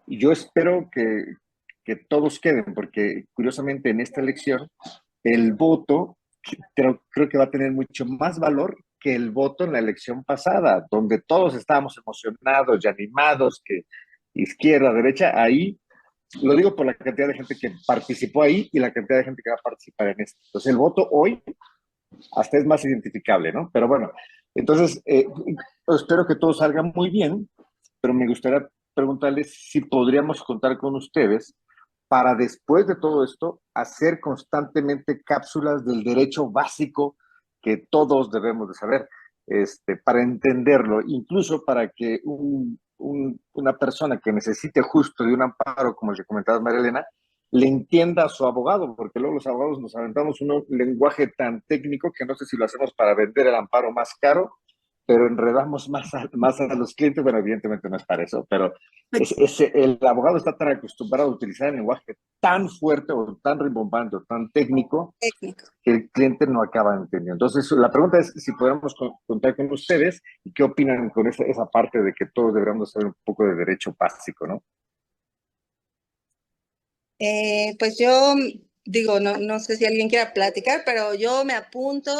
Y yo espero que todos queden, porque curiosamente en esta elección el voto creo que va a tener mucho más valor que el voto en la elección pasada, donde todos estábamos emocionados y animados, que izquierda, derecha, ahí lo digo por la cantidad de gente que participó ahí y la cantidad de gente que va a participar en esto. Entonces el voto hoy hasta es más identificable, ¿no? Pero bueno, entonces espero que todo salga muy bien, pero me gustaría preguntarles si podríamos contar con ustedes para después de todo esto hacer constantemente cápsulas del derecho básico que todos debemos de saber, para entenderlo, incluso para que una persona que necesite justo de un amparo, como le comentaba María Elena, le entienda a su abogado, porque luego los abogados nos aventamos un lenguaje tan técnico que no sé si lo hacemos para vender el amparo más caro, pero enredamos más a los clientes. Bueno, evidentemente no es para eso, pero el abogado está tan acostumbrado a utilizar el lenguaje tan fuerte o tan rimbombante o tan técnico que el cliente no acaba entendiendo. Entonces, la pregunta es si podemos contar con ustedes y qué opinan con esa parte de que todos deberíamos saber un poco de derecho básico, ¿no? Pues yo digo, no sé si alguien quiera platicar, pero yo me apunto.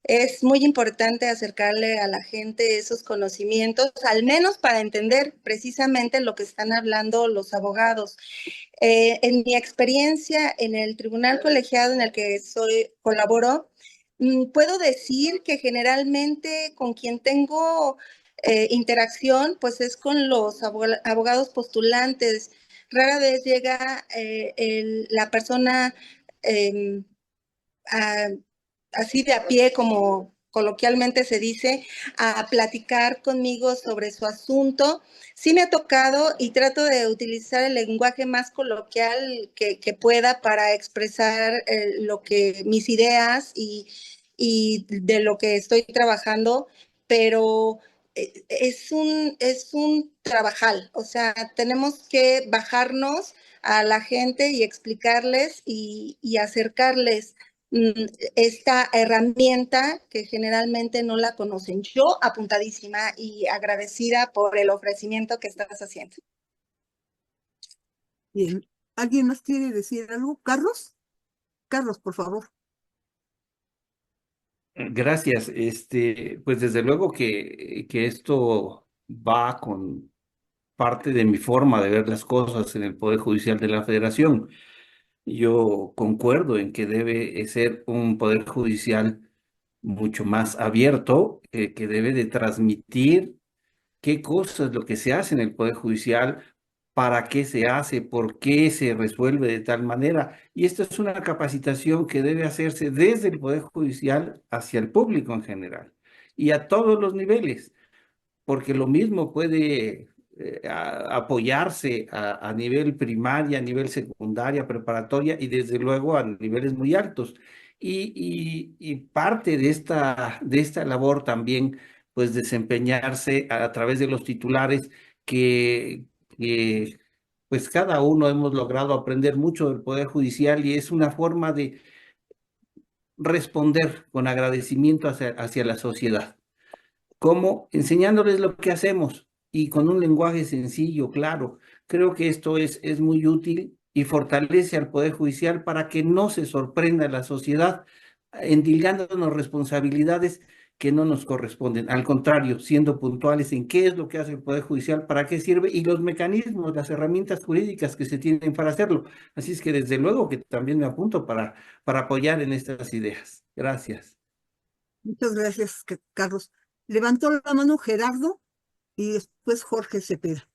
Es muy importante acercarle a la gente esos conocimientos, al menos para entender precisamente lo que están hablando los abogados. En mi experiencia en el tribunal colegiado en el que colaboro, puedo decir que generalmente con quien tengo interacción, pues es con los abogados postulantes. Rara vez llega la persona así de a pie, como coloquialmente se dice, a platicar conmigo sobre su asunto. Sí me ha tocado y trato de utilizar el lenguaje más coloquial que pueda para expresar mis ideas y de lo que estoy trabajando, pero es un trabajal, o sea, tenemos que bajarnos a la gente y explicarles y acercarles esta herramienta que generalmente no la conocen. Yo apuntadísima y agradecida por el ofrecimiento que estás haciendo. Bien. ¿Alguien más quiere decir algo? ¿Carlos? Carlos, por favor. Gracias. Pues desde luego que esto va con parte de mi forma de ver las cosas en el Poder Judicial de la Federación. Yo concuerdo en que debe ser un Poder Judicial mucho más abierto, que debe de transmitir qué cosa es lo que se hace en el Poder Judicial, para qué se hace, por qué se resuelve de tal manera. Y esto es una capacitación que debe hacerse desde el Poder Judicial hacia el público en general y a todos los niveles, porque lo mismo puede apoyarse a nivel primaria, a nivel secundaria, preparatoria y desde luego a niveles muy altos. Y parte de esta labor también, pues desempeñarse a través de los titulares que pues cada uno hemos logrado aprender mucho del Poder Judicial y es una forma de responder con agradecimiento hacia la sociedad. ¿Cómo? Enseñándoles lo que hacemos y con un lenguaje sencillo, claro. Creo que esto es muy útil y fortalece al Poder Judicial para que no se sorprenda la sociedad endilgándonos responsabilidades que no nos corresponden. Al contrario, siendo puntuales en qué es lo que hace el Poder Judicial, para qué sirve y los mecanismos, las herramientas jurídicas que se tienen para hacerlo. Así es que desde luego que también me apunto para apoyar en estas ideas. Gracias. Muchas gracias, Carlos. Levantó la mano Gerardo y después Jorge Cepeda.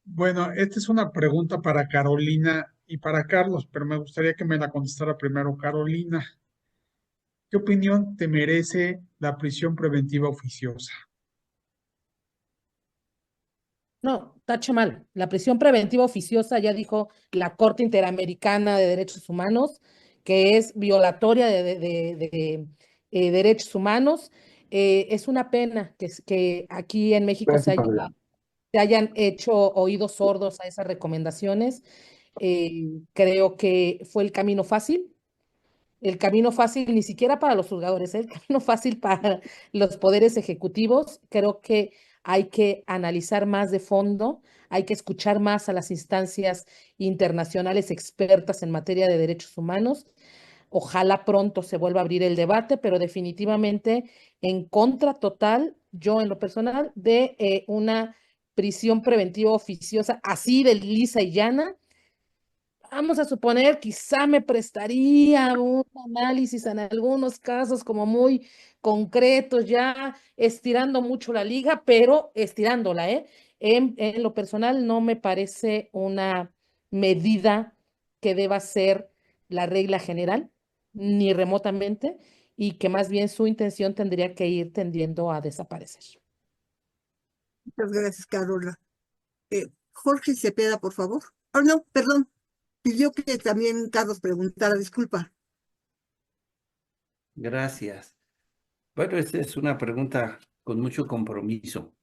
Bueno, esta es una pregunta para Carolina y para Carlos, pero me gustaría que me la contestara primero Carolina. ¿Qué opinión te merece la prisión preventiva oficiosa? No, tache mal. La prisión preventiva oficiosa, ya dijo la Corte Interamericana de Derechos Humanos, que es violatoria de derechos humanos. Es una pena que aquí en México Gracias, Carolina. se hayan hecho oídos sordos a esas recomendaciones. Creo que fue el camino fácil ni siquiera para los juzgadores, el camino fácil para los poderes ejecutivos. Creo que hay que analizar más de fondo, hay que escuchar más a las instancias internacionales expertas en materia de derechos humanos. Ojalá pronto se vuelva a abrir el debate, pero definitivamente en contra total, yo en lo personal, de una prisión preventiva oficiosa así de lisa y llana. Vamos a suponer, quizá me prestaría un análisis en algunos casos como muy concretos, ya estirando mucho la liga, pero estirándola, ¿eh? En lo personal no me parece una medida que deba ser la regla general, ni remotamente, y que más bien su intención tendría que ir tendiendo a desaparecer. Muchas gracias, Carola. Jorge Cepeda, por favor. Oh, no, perdón. Pidió que también Carlos preguntara, disculpa. Gracias. Bueno, esta es una pregunta con mucho compromiso.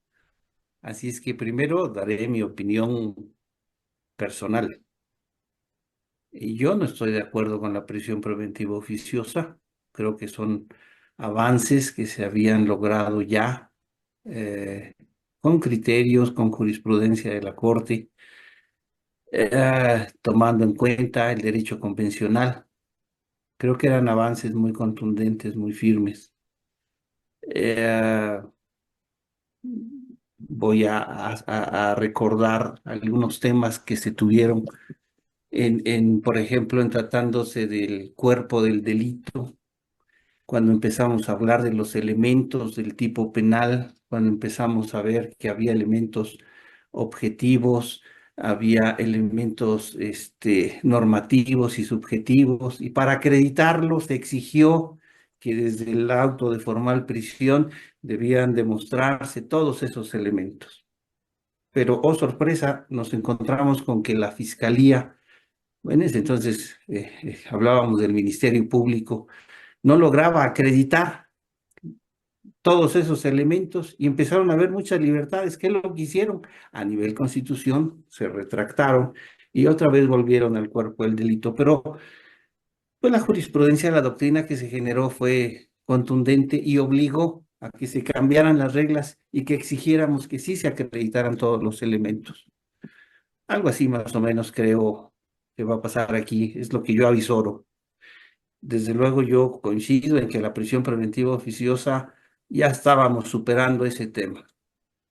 Así es que primero daré mi opinión personal. Y yo no estoy de acuerdo con la prisión preventiva oficiosa. Creo que son avances que se habían logrado ya con criterios, con jurisprudencia de la Corte, tomando en cuenta el derecho convencional. Creo que eran avances muy contundentes, muy firmes. Eh, Voy a recordar algunos temas que se tuvieron por ejemplo, en tratándose del cuerpo del delito, cuando empezamos a hablar de los elementos del tipo penal, cuando empezamos a ver que había elementos objetivos, había elementos normativos y subjetivos, y para acreditarlos se exigió que desde el auto de formal prisión debían demostrarse todos esos elementos. Pero, oh sorpresa, nos encontramos con que la Fiscalía, en ese entonces hablábamos del Ministerio Público, no lograba acreditar todos esos elementos y empezaron a haber muchas libertades. ¿Qué es lo que hicieron? A nivel constitución se retractaron y otra vez volvieron al cuerpo del delito. Pero pues la jurisprudencia, la doctrina que se generó fue contundente y obligó a que se cambiaran las reglas y que exigiéramos que sí se acreditaran todos los elementos. Algo así más o menos creo que va a pasar aquí, es lo que yo avisoro. Desde luego yo coincido en que la prisión preventiva oficiosa ya estábamos superando ese tema.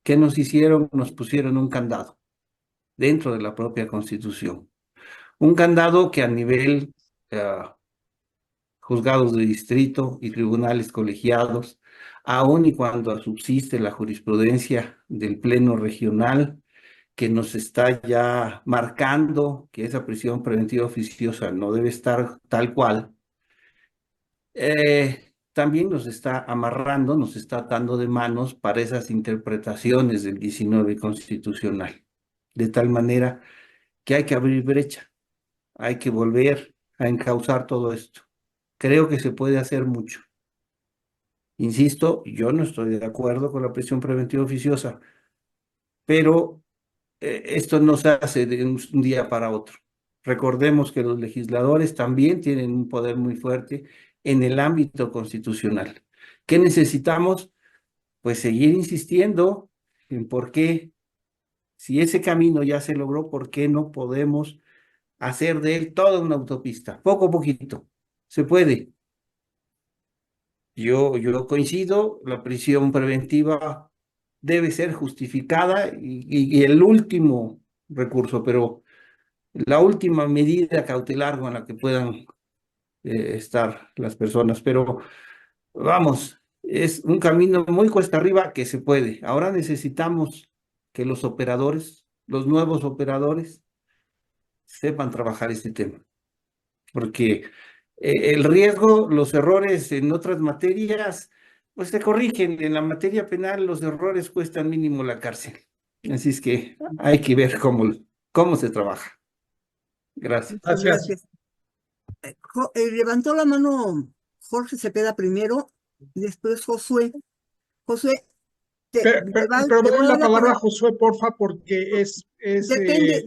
¿Qué nos hicieron? Nos pusieron un candado dentro de la propia Constitución. Un candado que a nivel juzgados de distrito y tribunales colegiados, aun y cuando subsiste la jurisprudencia del Pleno Regional, que nos está ya marcando que esa prisión preventiva oficiosa no debe estar tal cual, también nos está amarrando, nos está atando de manos para esas interpretaciones del 19 constitucional, de tal manera que hay que abrir brecha, hay que volver a encauzar todo esto. Creo que se puede hacer mucho. Insisto, yo no estoy de acuerdo con la prisión preventiva oficiosa, pero esto no se hace de un día para otro. Recordemos que los legisladores también tienen un poder muy fuerte en el ámbito constitucional. ¿Qué necesitamos? Pues seguir insistiendo en por qué, si ese camino ya se logró, ¿por qué no podemos hacer de él toda una autopista? Poco a poquito. Se puede. Yo coincido, la prisión preventiva debe ser justificada y el último recurso, pero la última medida cautelar con la que puedan estar las personas. Pero vamos, es un camino muy cuesta arriba que se puede. Ahora necesitamos que los operadores, los nuevos operadores, sepan trabajar este tema, porque el riesgo, los errores en otras materias, pues se corrigen. En la materia penal los errores cuestan mínimo la cárcel. Así es que hay que ver cómo se trabaja. Gracias. Muchas gracias. Levantó la mano Jorge Cepeda primero y después Josué. Josué, Pero doy la palabra a Josué, porfa, porque es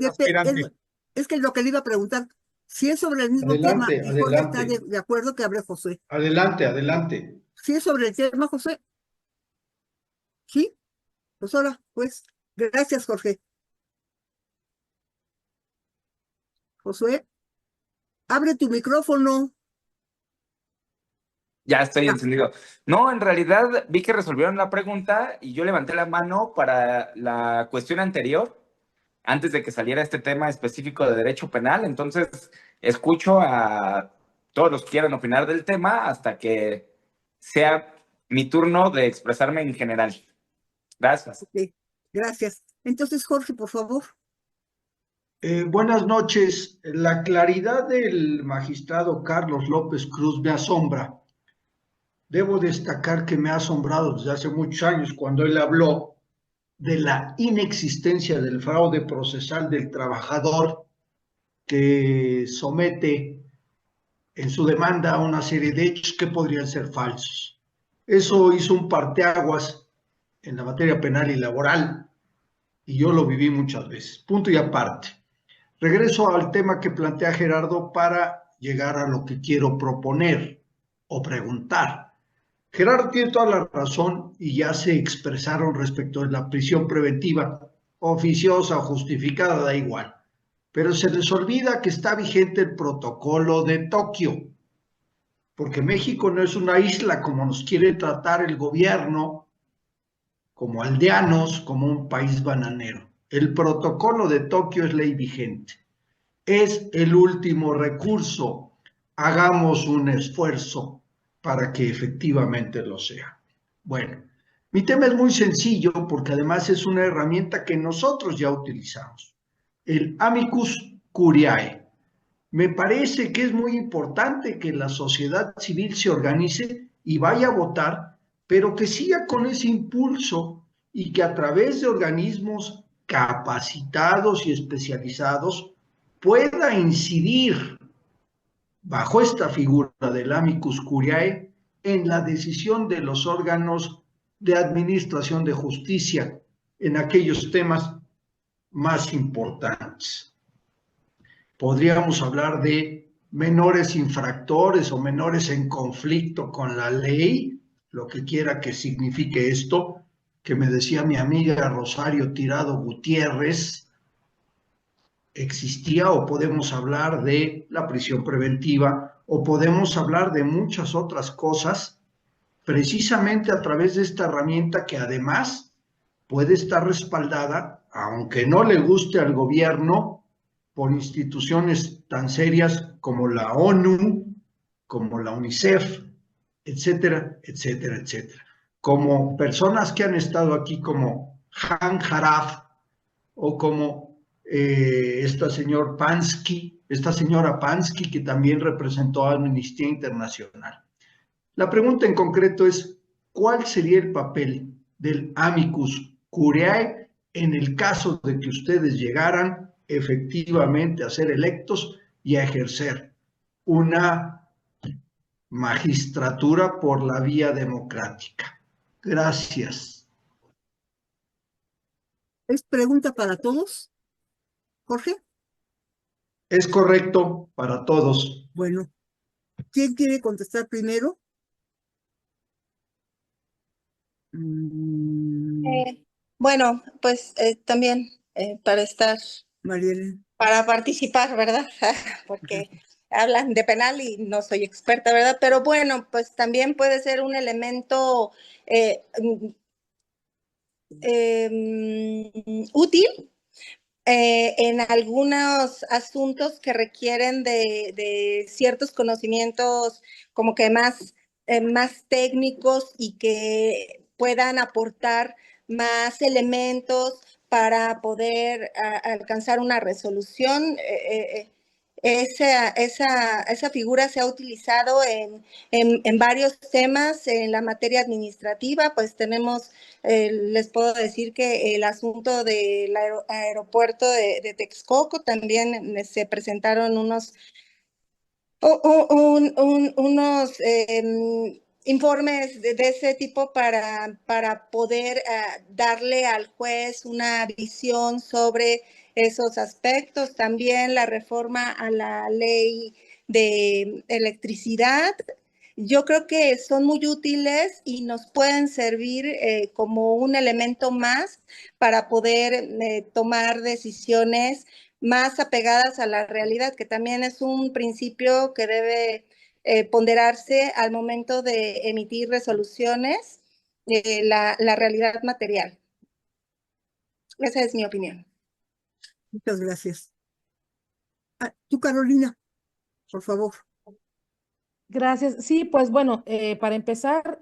aspirante. Es que lo que le iba a preguntar, si es sobre el mismo tema, y Jorge está de acuerdo que hable Josué. Adelante. Si es sobre el tema, Josué. ¿Sí? Pues ahora, pues, gracias, Jorge. Josué, abre tu micrófono. Ya estoy encendido. No, en realidad vi que resolvieron la pregunta y yo levanté la mano para la cuestión anterior, antes de que saliera este tema específico de derecho penal. Entonces, escucho a todos los que quieran opinar del tema hasta que sea mi turno de expresarme en general. Gracias. Okay, gracias. Entonces, Jorge, por favor. Buenas noches. La claridad del magistrado Carlos López Cruz me asombra. Debo destacar que me ha asombrado desde hace muchos años cuando él habló de la inexistencia del fraude procesal del trabajador que somete en su demanda a una serie de hechos que podrían ser falsos. Eso hizo un parteaguas en la materia penal y laboral y yo lo viví muchas veces. Punto y aparte. Regreso al tema que plantea Gerardo para llegar a lo que quiero proponer o preguntar. Gerardo tiene toda la razón y ya se expresaron respecto de la prisión preventiva, oficiosa o justificada, da igual. Pero se les olvida que está vigente el protocolo de Tokio, porque México no es una isla como nos quiere tratar el gobierno, como aldeanos, como un país bananero. El protocolo de Tokio es ley vigente. Es el último recurso. Hagamos un esfuerzo para que efectivamente lo sea. Bueno, mi tema es muy sencillo porque además es una herramienta que nosotros ya utilizamos. El amicus curiae. Me parece que es muy importante que la sociedad civil se organice y vaya a votar, pero que siga con ese impulso y que a través de organismos capacitados y especializados pueda incidir bajo esta figura del amicus curiae en la decisión de los órganos de administración de justicia en aquellos temas más importantes. Podríamos hablar de menores infractores o menores en conflicto con la ley, lo que quiera que signifique esto, que me decía mi amiga Rosario Tirado Gutiérrez, existía, o podemos hablar de la prisión preventiva, o podemos hablar de muchas otras cosas, precisamente a través de esta herramienta que además puede estar respaldada, aunque no le guste al gobierno, por instituciones tan serias como la ONU, como la UNICEF, etcétera, etcétera, etcétera. Como personas que han estado aquí como Han Jaraf o como esta señora Pansky, que también representó a Amnistía Internacional. La pregunta en concreto es, ¿cuál sería el papel del amicus curiae en el caso de que ustedes llegaran efectivamente a ser electos y a ejercer una magistratura por la vía democrática? Gracias. ¿Es pregunta para todos, Jorge? Es correcto para todos. Bueno, ¿quién quiere contestar primero? Bueno, pues también Mariela. para participar, ¿verdad? Porque hablan de penal y no soy experta, ¿verdad? Pero bueno, pues también puede ser un elemento útil en algunos asuntos que requieren de ciertos conocimientos como que más técnicos y que puedan aportar más elementos para poder alcanzar una resolución. Esa figura se ha utilizado en varios temas. En la materia administrativa, pues tenemos, les puedo decir que el asunto del aeropuerto de Texcoco, también se presentaron unos informes de ese tipo para poder darle al juez una visión sobre esos aspectos. También la reforma a la ley de electricidad. Yo creo que son muy útiles y nos pueden servir como un elemento más para poder tomar decisiones más apegadas a la realidad, que también es un principio que debe ponderarse al momento de emitir resoluciones, la realidad material. Esa es mi opinión. Muchas gracias. Tú, Carolina, por favor. Gracias. Sí, pues bueno, para empezar,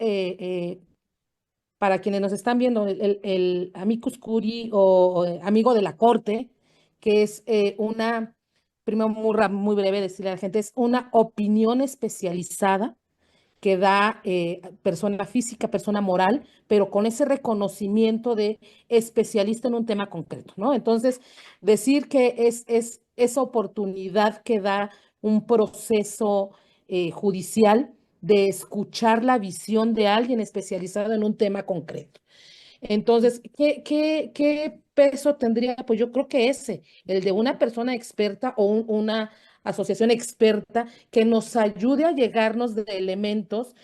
para quienes nos están viendo, el amicus curiae o amigo de la corte, que es primero muy breve decirle a la gente, es una opinión especializada que da persona física, persona moral, pero con ese reconocimiento de especialista en un tema concreto, ¿no? Entonces, decir que es esa oportunidad que da un proceso judicial de escuchar la visión de alguien especializado en un tema concreto. Entonces, ¿qué peso tendría? Pues yo creo que el de una persona experta o una asociación experta que nos ayude a llegarnos de elementos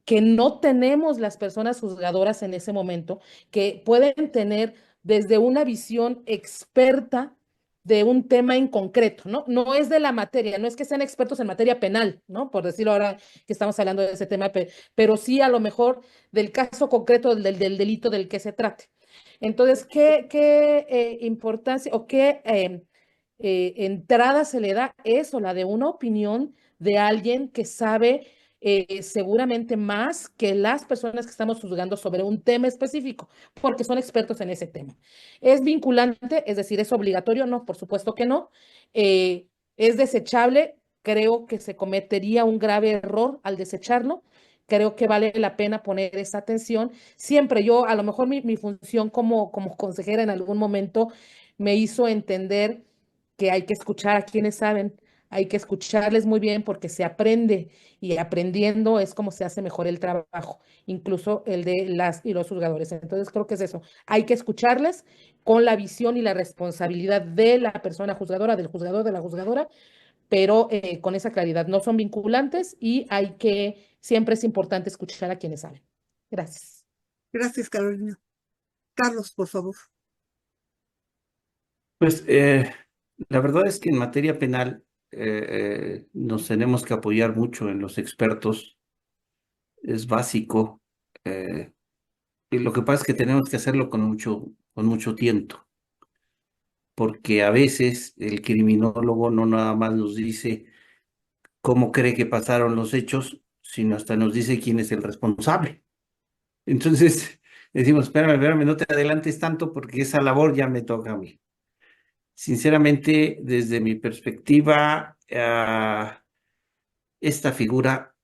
que no tenemos las personas juzgadoras en ese momento, que pueden tener desde una visión experta de un tema en concreto, ¿no? No es de la materia, no es que sean expertos en materia penal, ¿no? Por decirlo ahora que estamos hablando de ese tema, pero sí a lo mejor del caso concreto del delito del que se trate. Entonces, ¿qué importancia o qué entrada se le da eso, la de una opinión de alguien que sabe seguramente más que las personas que estamos juzgando sobre un tema específico, porque son expertos en ese tema? ¿Es vinculante? Es decir, ¿es obligatorio? No, por supuesto que no. ¿Es desechable? Creo que se cometería un grave error al desecharlo. Creo que vale la pena poner esa atención. Siempre yo, a lo mejor mi función como consejera en algún momento me hizo entender que hay que escuchar a quienes saben, hay que escucharles muy bien porque se aprende y aprendiendo es como se hace mejor el trabajo, incluso el de las y los juzgadores. Entonces creo que es eso, hay que escucharles con la visión y la responsabilidad de la persona juzgadora, del juzgador, de la juzgadora, pero con esa claridad. No son vinculantes y siempre es importante escuchar a quienes saben. Gracias. Gracias, Carolina. Carlos, por favor. Pues la verdad es que en materia penal nos tenemos que apoyar mucho en los expertos, es básico, y lo que pasa es que tenemos que hacerlo con mucho tiento, porque a veces el criminólogo no nada más nos dice cómo cree que pasaron los hechos, sino hasta nos dice quién es el responsable. Entonces decimos, espérame, no te adelantes tanto porque esa labor ya me toca a mí. Sinceramente, desde mi perspectiva, esta figura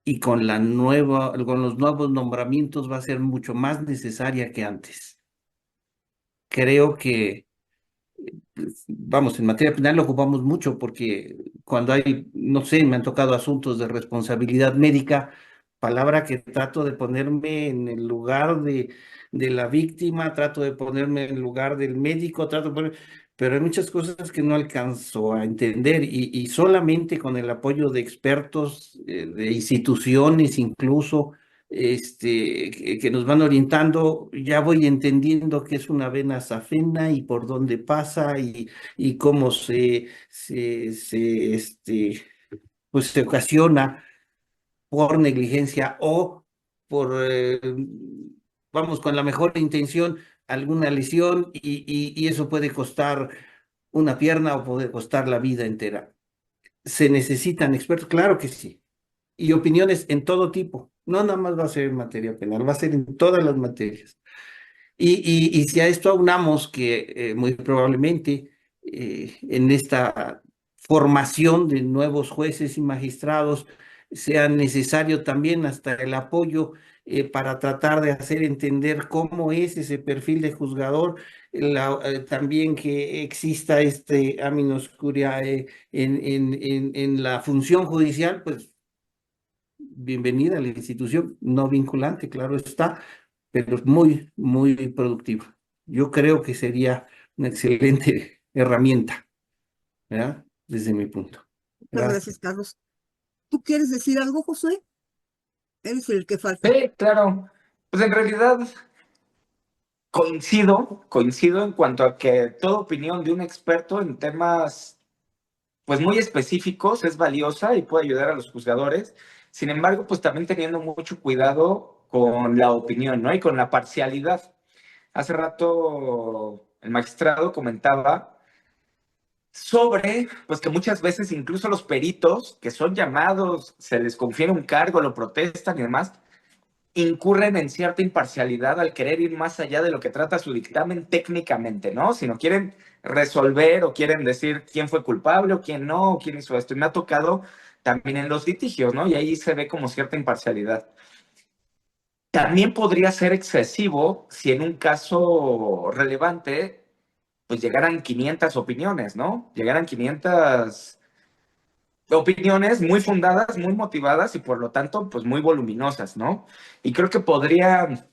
y con con los nuevos nombramientos va a ser mucho más necesaria que antes. Creo que, vamos, en materia penal lo ocupamos mucho porque cuando hay, no sé, me han tocado asuntos de responsabilidad médica, palabra que trato de ponerme en el lugar de la víctima, trato de ponerme en el lugar del médico, pero hay muchas cosas que no alcanzo a entender y solamente con el apoyo de expertos, de instituciones incluso, que nos van orientando, ya voy entendiendo qué es una vena safena y por dónde pasa y cómo pues se ocasiona por negligencia o por, vamos, con la mejor intención, alguna lesión y eso puede costar una pierna o puede costar la vida entera. ¿Se necesitan expertos? Claro que sí. Y opiniones en todo tipo. No nada más va a ser en materia penal, va a ser en todas las materias. Y si a esto aunamos que muy probablemente en esta formación de nuevos jueces y magistrados sea necesario también hasta el apoyo para tratar de hacer entender cómo es ese perfil de juzgador, también que exista este aminos curia en la función judicial, pues bienvenida a la institución, no vinculante, claro está, pero es muy productiva. Yo creo que sería una excelente herramienta, ¿verdad? Desde mi punto. Muchas Gracias. gracias, Carlos. ¿Tú quieres decir algo, Josué? Eres el que falta. Sí, claro. Pues en realidad coincido en cuanto a que toda opinión de un experto en temas pues muy específicos es valiosa y puede ayudar a los juzgadores. Sin embargo, pues también teniendo mucho cuidado con la opinión, ¿no? Y con la parcialidad. Hace rato el magistrado comentaba sobre, pues que muchas veces incluso los peritos que son llamados, se les confiere un cargo, lo protestan y demás, incurren en cierta imparcialidad al querer ir más allá de lo que trata su dictamen técnicamente, ¿no? Si no quieren resolver o quieren decir quién fue culpable o quién no, o quién hizo esto. Y me ha tocado también en los litigios, ¿no? Y ahí se ve como cierta imparcialidad. También podría ser excesivo si en un caso relevante, pues llegaran 500 opiniones, ¿no? Llegaran 500 opiniones muy fundadas, muy motivadas y por lo tanto, pues muy voluminosas, ¿no? Y creo que podría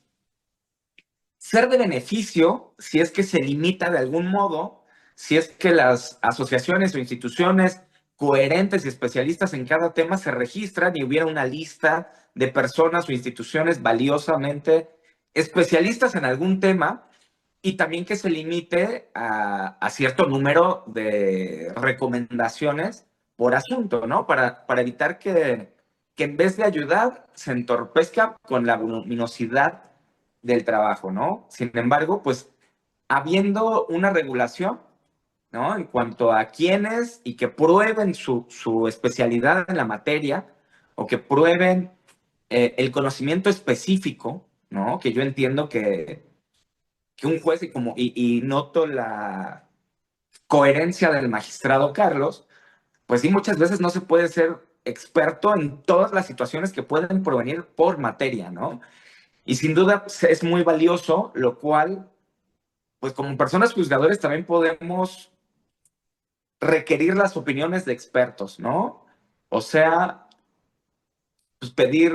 ser de beneficio si es que se limita de algún modo, si es que las asociaciones o instituciones coherentes y especialistas en cada tema se registran y hubiera una lista de personas o instituciones valiosamente especialistas en algún tema y también que se limite a cierto número de recomendaciones por asunto, ¿no? Para evitar que en vez de ayudar se entorpezca con la voluminosidad del trabajo, ¿no? Sin embargo, pues habiendo una regulación, ¿no? En cuanto a quiénes y que prueben su especialidad en la materia o que prueben el conocimiento específico, ¿no? Que yo entiendo que un juez y noto la coherencia del magistrado Carlos, pues sí, muchas veces no se puede ser experto en todas las situaciones que pueden provenir por materia, ¿no? Y sin duda es muy valioso, lo cual, pues como personas juzgadores también podemos requerir las opiniones de expertos, ¿no? O sea, pues pedir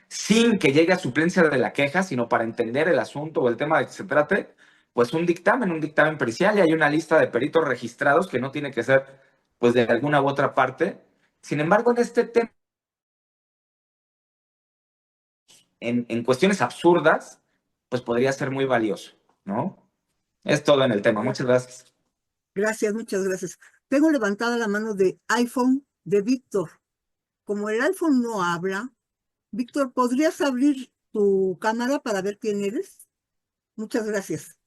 sin que llegue a suplencia de la queja, sino para entender el asunto o el tema de que se trate, pues un dictamen pericial, y hay una lista de peritos registrados que no tiene que ser pues de alguna u otra parte. Sin embargo, en este tema, en cuestiones absurdas, pues podría ser muy valioso, ¿no? Es todo en el tema. Muchas gracias. Gracias, muchas gracias. Tengo levantada la mano de iPhone de Víctor. Como el iPhone no habla, Víctor, ¿podrías abrir tu cámara para ver quién eres? Muchas gracias.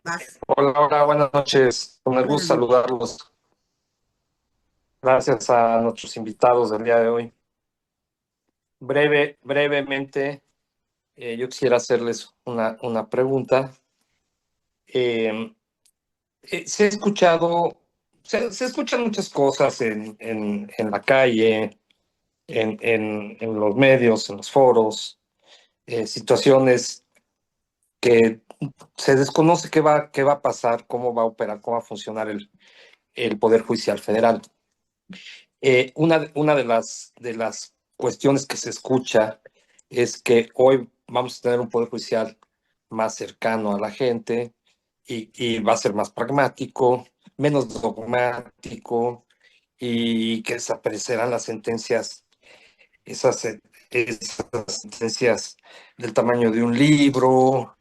Vas. Hola, hola, buenas noches. Con el Buenas gusto noches. saludarlos. Gracias a nuestros invitados del día de hoy. Brevemente, yo quisiera hacerles una pregunta. Se ha escuchado, se escuchan muchas cosas en la calle, en los medios, en los foros, situaciones que se desconoce qué va a pasar, cómo va a operar, cómo va a funcionar el Poder Judicial Federal. Una de las cuestiones que se escucha es que hoy vamos a tener un Poder Judicial más cercano a la gente y va a ser más pragmático, menos dogmático, y que desaparecerán las sentencias, esas sentencias del tamaño de un libro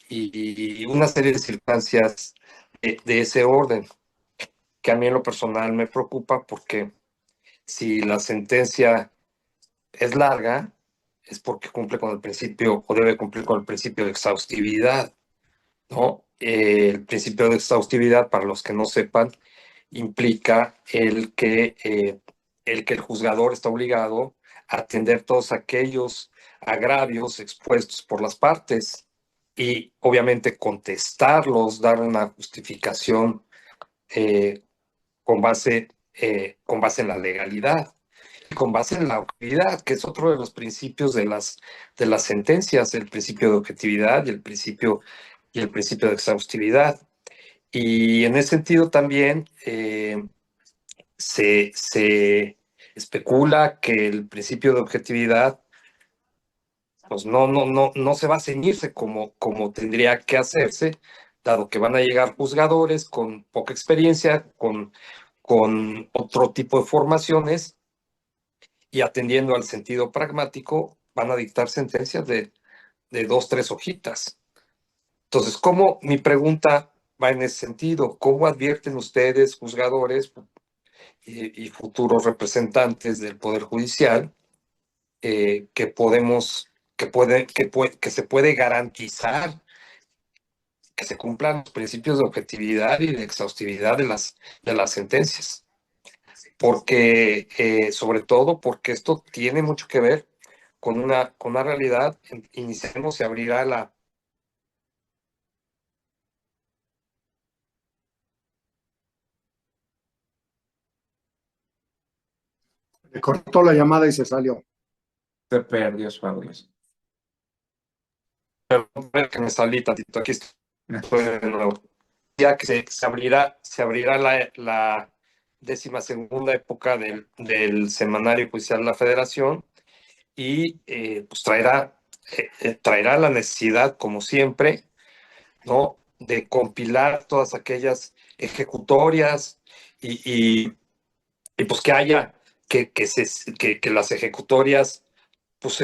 y una serie de circunstancias de ese orden, que a mí en lo personal me preocupa porque si la sentencia es larga, es porque cumple con el principio o debe cumplir con el principio de exhaustividad, ¿no? El principio de exhaustividad, para los que no sepan, implica el que el juzgador está obligado a atender todos aquellos agravios expuestos por las partes y obviamente contestarlos, dar una justificación eh, con base en la legalidad, con base en la objetividad, que es otro de los principios de las sentencias, el principio de objetividad y el principio de exhaustividad. Y en ese sentido también se especula que el principio de objetividad pues no se va a ceñirse como tendría que hacerse, dado que van a llegar juzgadores con poca experiencia, con otro tipo de formaciones, y atendiendo al sentido pragmático, van a dictar sentencias de 2, 3 hojitas. Entonces, mi pregunta va en ese sentido, ¿cómo advierten ustedes, juzgadores y futuros representantes del Poder Judicial, que se puede garantizar que se cumplan los principios de objetividad y de exhaustividad de las sentencias? Porque, sobre todo, porque esto tiene mucho que ver con una realidad. Iniciemos, se abrirá Le cortó la llamada y se salió. Se perdió su audio. Perdón que me salí tantito, aquí estoy de nuevo. Ya que se abrirá la 12ª época del Semanario Judicial de la Federación, y pues traerá la necesidad, como siempre, ¿no?, de compilar todas aquellas ejecutorias y pues que haya que las ejecutorias pues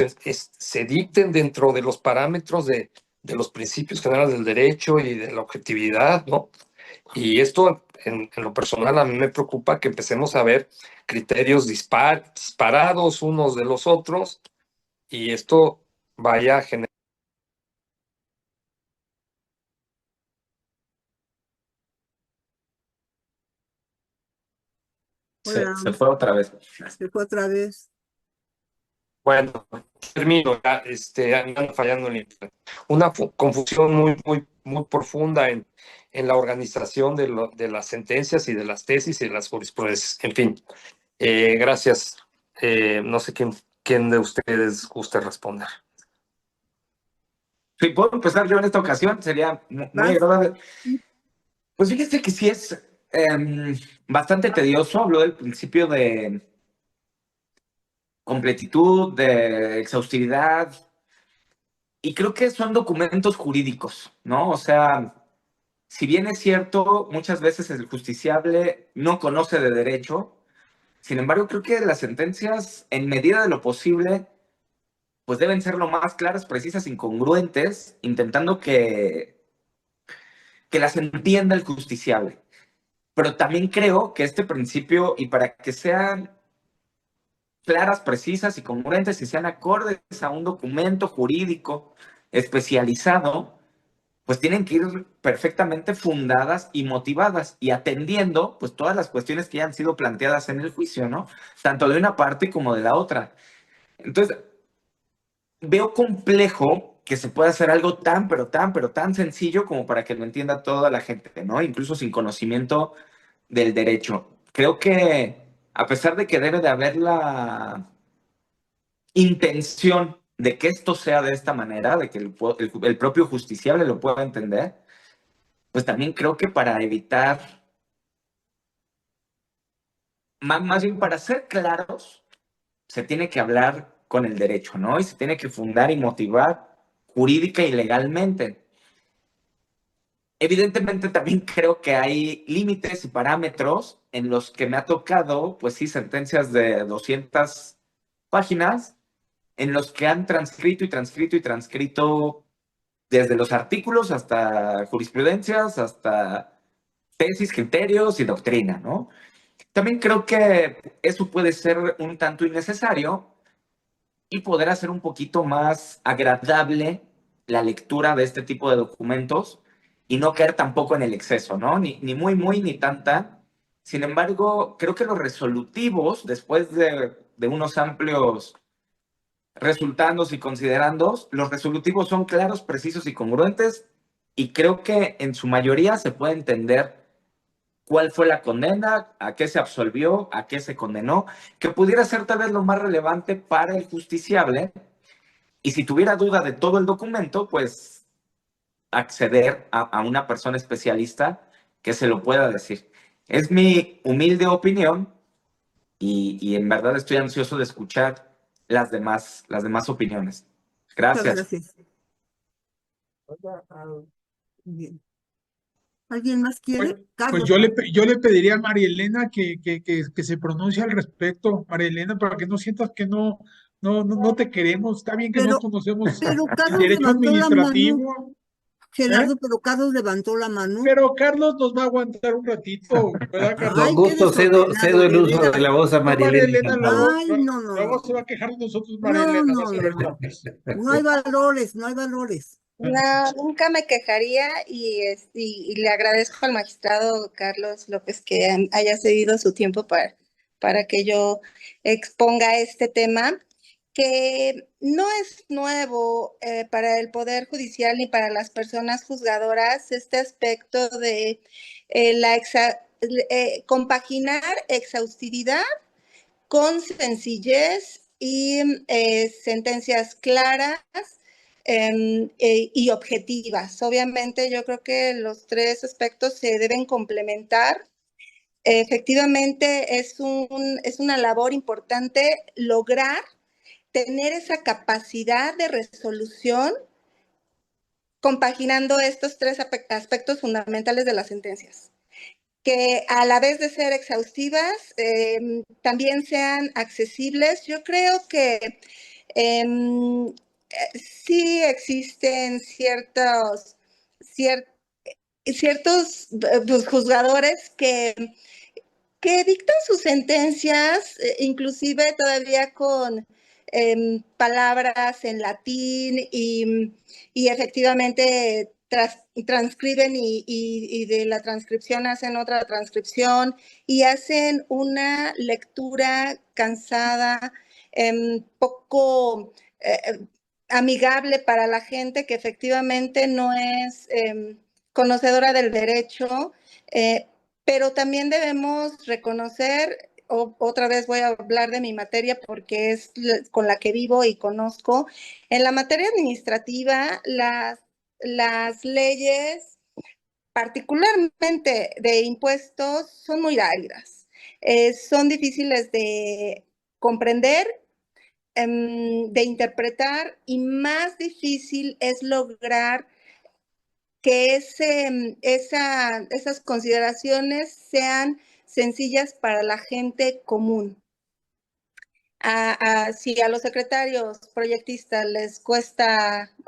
se dicten dentro de los parámetros de los principios generales del derecho y de la objetividad, ¿no? Y esto, en lo personal, a mí me preocupa que empecemos a ver criterios disparados unos de los otros, y esto vaya a generar. Hola, Se fue otra vez. se fue otra vez. Bueno, termino ya, ando fallando en el internet. Una confusión muy profunda en la organización de las sentencias y de las tesis y de las jurisprudencias. En fin, gracias. No sé quién de ustedes guste responder. Si puedo empezar yo en esta ocasión, sería muy Vas. agradable. Pues fíjese que sí es bastante tedioso. Habló del principio de completitud, de exhaustividad, y creo que son documentos jurídicos, ¿no? O sea, si bien es cierto, muchas veces el justiciable no conoce de derecho, sin embargo, creo que las sentencias, en medida de lo posible, pues deben ser lo más claras, precisas, incongruentes, intentando que las entienda el justiciable. Pero también creo que este principio, y para que sean claras, precisas y congruentes y sean acordes a un documento jurídico especializado, pues tienen que ir perfectamente fundadas y motivadas y atendiendo pues todas las cuestiones que ya han sido planteadas en el juicio, ¿no? Tanto de una parte como de la otra. Entonces, veo complejo que se pueda hacer algo tan, pero tan sencillo como para que lo entienda toda la gente, ¿no? Incluso sin conocimiento del derecho. Creo que a pesar de que debe de haber la intención de que esto sea de esta manera, de que el propio justiciable lo pueda entender, pues también creo que para evitar, más bien para ser claros, se tiene que hablar con el derecho, ¿no? Y se tiene que fundar y motivar jurídica y legalmente. Evidentemente también creo que hay límites y parámetros en los que me ha tocado, pues sí, sentencias de 200 páginas en los que han transcrito y transcrito y transcrito desde los artículos hasta jurisprudencias, hasta tesis, criterios y doctrina, ¿no? También creo que eso puede ser un tanto innecesario y poder hacer un poquito más agradable la lectura de este tipo de documentos y no caer tampoco en el exceso, ¿no? Ni muy, ni tanta. Sin embargo, creo que los resolutivos, después de unos amplios resultandos y considerandos, los resolutivos son claros, precisos y congruentes, y creo que en su mayoría se puede entender cuál fue la condena, a qué se absolvió, a qué se condenó, que pudiera ser tal vez lo más relevante para el justiciable, y si tuviera duda de todo el documento, pues acceder a una persona especialista que se lo pueda decir. Es mi humilde opinión y en verdad estoy ansioso de escuchar las demás opiniones. Muchas Gracias. gracias. Bien. ¿Alguien más quiere? Pues Carlos. yo le pediría a María Elena que se pronuncie al respecto, María Elena, para que no sientas que no te queremos. Está bien que no Pero, conocemos pero el Carlos derecho levantó la mano, administrativo, Gerardo, ¿eh? pero Carlos levantó la mano. Pero Carlos nos va a aguantar un ratito, ¿verdad, Carlos? Ay, Con qué gusto cedo desordenado, el de uso de veras. la voz a No, María María Elena, Elena, encantado. Ay, no, no, luego no. se va a quejar de nosotros, María No, Elena, vas no, a ver, no. López. No hay valores, no hay valores. No, nunca me quejaría y le agradezco al magistrado Carlos López que haya cedido su tiempo para que yo exponga este tema, que no es nuevo para el Poder Judicial ni para las personas juzgadoras, este aspecto de compaginar exhaustividad con sencillez y sentencias claras y objetivas. Obviamente, yo creo que los tres aspectos se deben complementar. Efectivamente, es una labor importante lograr tener esa capacidad de resolución compaginando estos tres aspectos fundamentales de las sentencias, que a la vez de ser exhaustivas, también sean accesibles. Yo creo que sí existen ciertos pues, juzgadores que dictan sus sentencias, inclusive todavía con palabras en latín y efectivamente transcriben y de la transcripción hacen otra transcripción y hacen una lectura cansada, poco amigable para la gente que efectivamente no es conocedora del derecho, pero también debemos reconocer otra vez voy a hablar de mi materia porque es con la que vivo y conozco. En la materia administrativa, las leyes, particularmente de impuestos, son muy áridas. Son difíciles de comprender, de interpretar, y más difícil es lograr que esas consideraciones sean sencillas para la gente común. Si a los secretarios proyectistas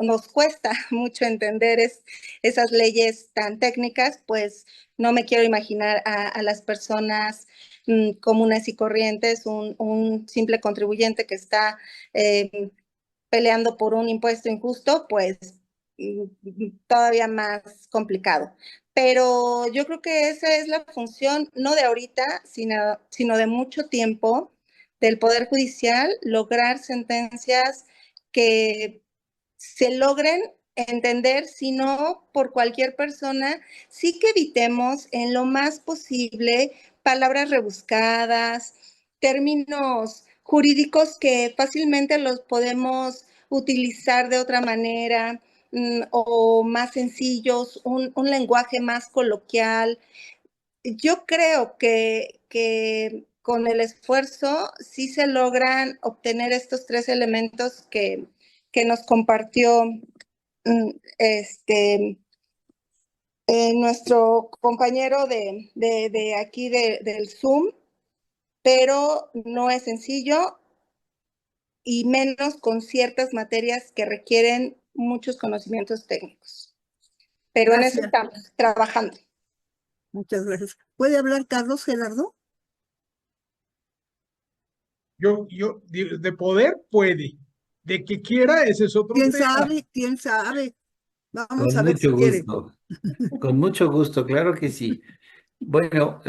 nos cuesta mucho entender esas leyes tan técnicas, pues no me quiero imaginar a las personas comunes y corrientes, un simple contribuyente que está peleando por un impuesto injusto, pues todavía más complicado. Pero yo creo que esa es la función, no de ahorita, sino de mucho tiempo, del Poder Judicial, lograr sentencias que se logren entender, si no por cualquier persona, sí que evitemos en lo más posible palabras rebuscadas, términos jurídicos que fácilmente los podemos utilizar de otra manera, o más sencillos, un lenguaje más coloquial. Yo creo que con el esfuerzo sí se logran obtener estos 3 elementos que nos compartió nuestro compañero de aquí del Zoom, pero no es sencillo, y menos con ciertas materias que requieren muchos conocimientos técnicos. Pero en eso estamos trabajando. Muchas gracias. ¿Puede hablar Carlos, Gerardo? De poder puede, de que quiera, ese es otro ¿Quién tema. sabe? ¿Quién sabe? Vamos Con a ver si mucho quiere. gusto, con mucho gusto, claro que sí. Bueno,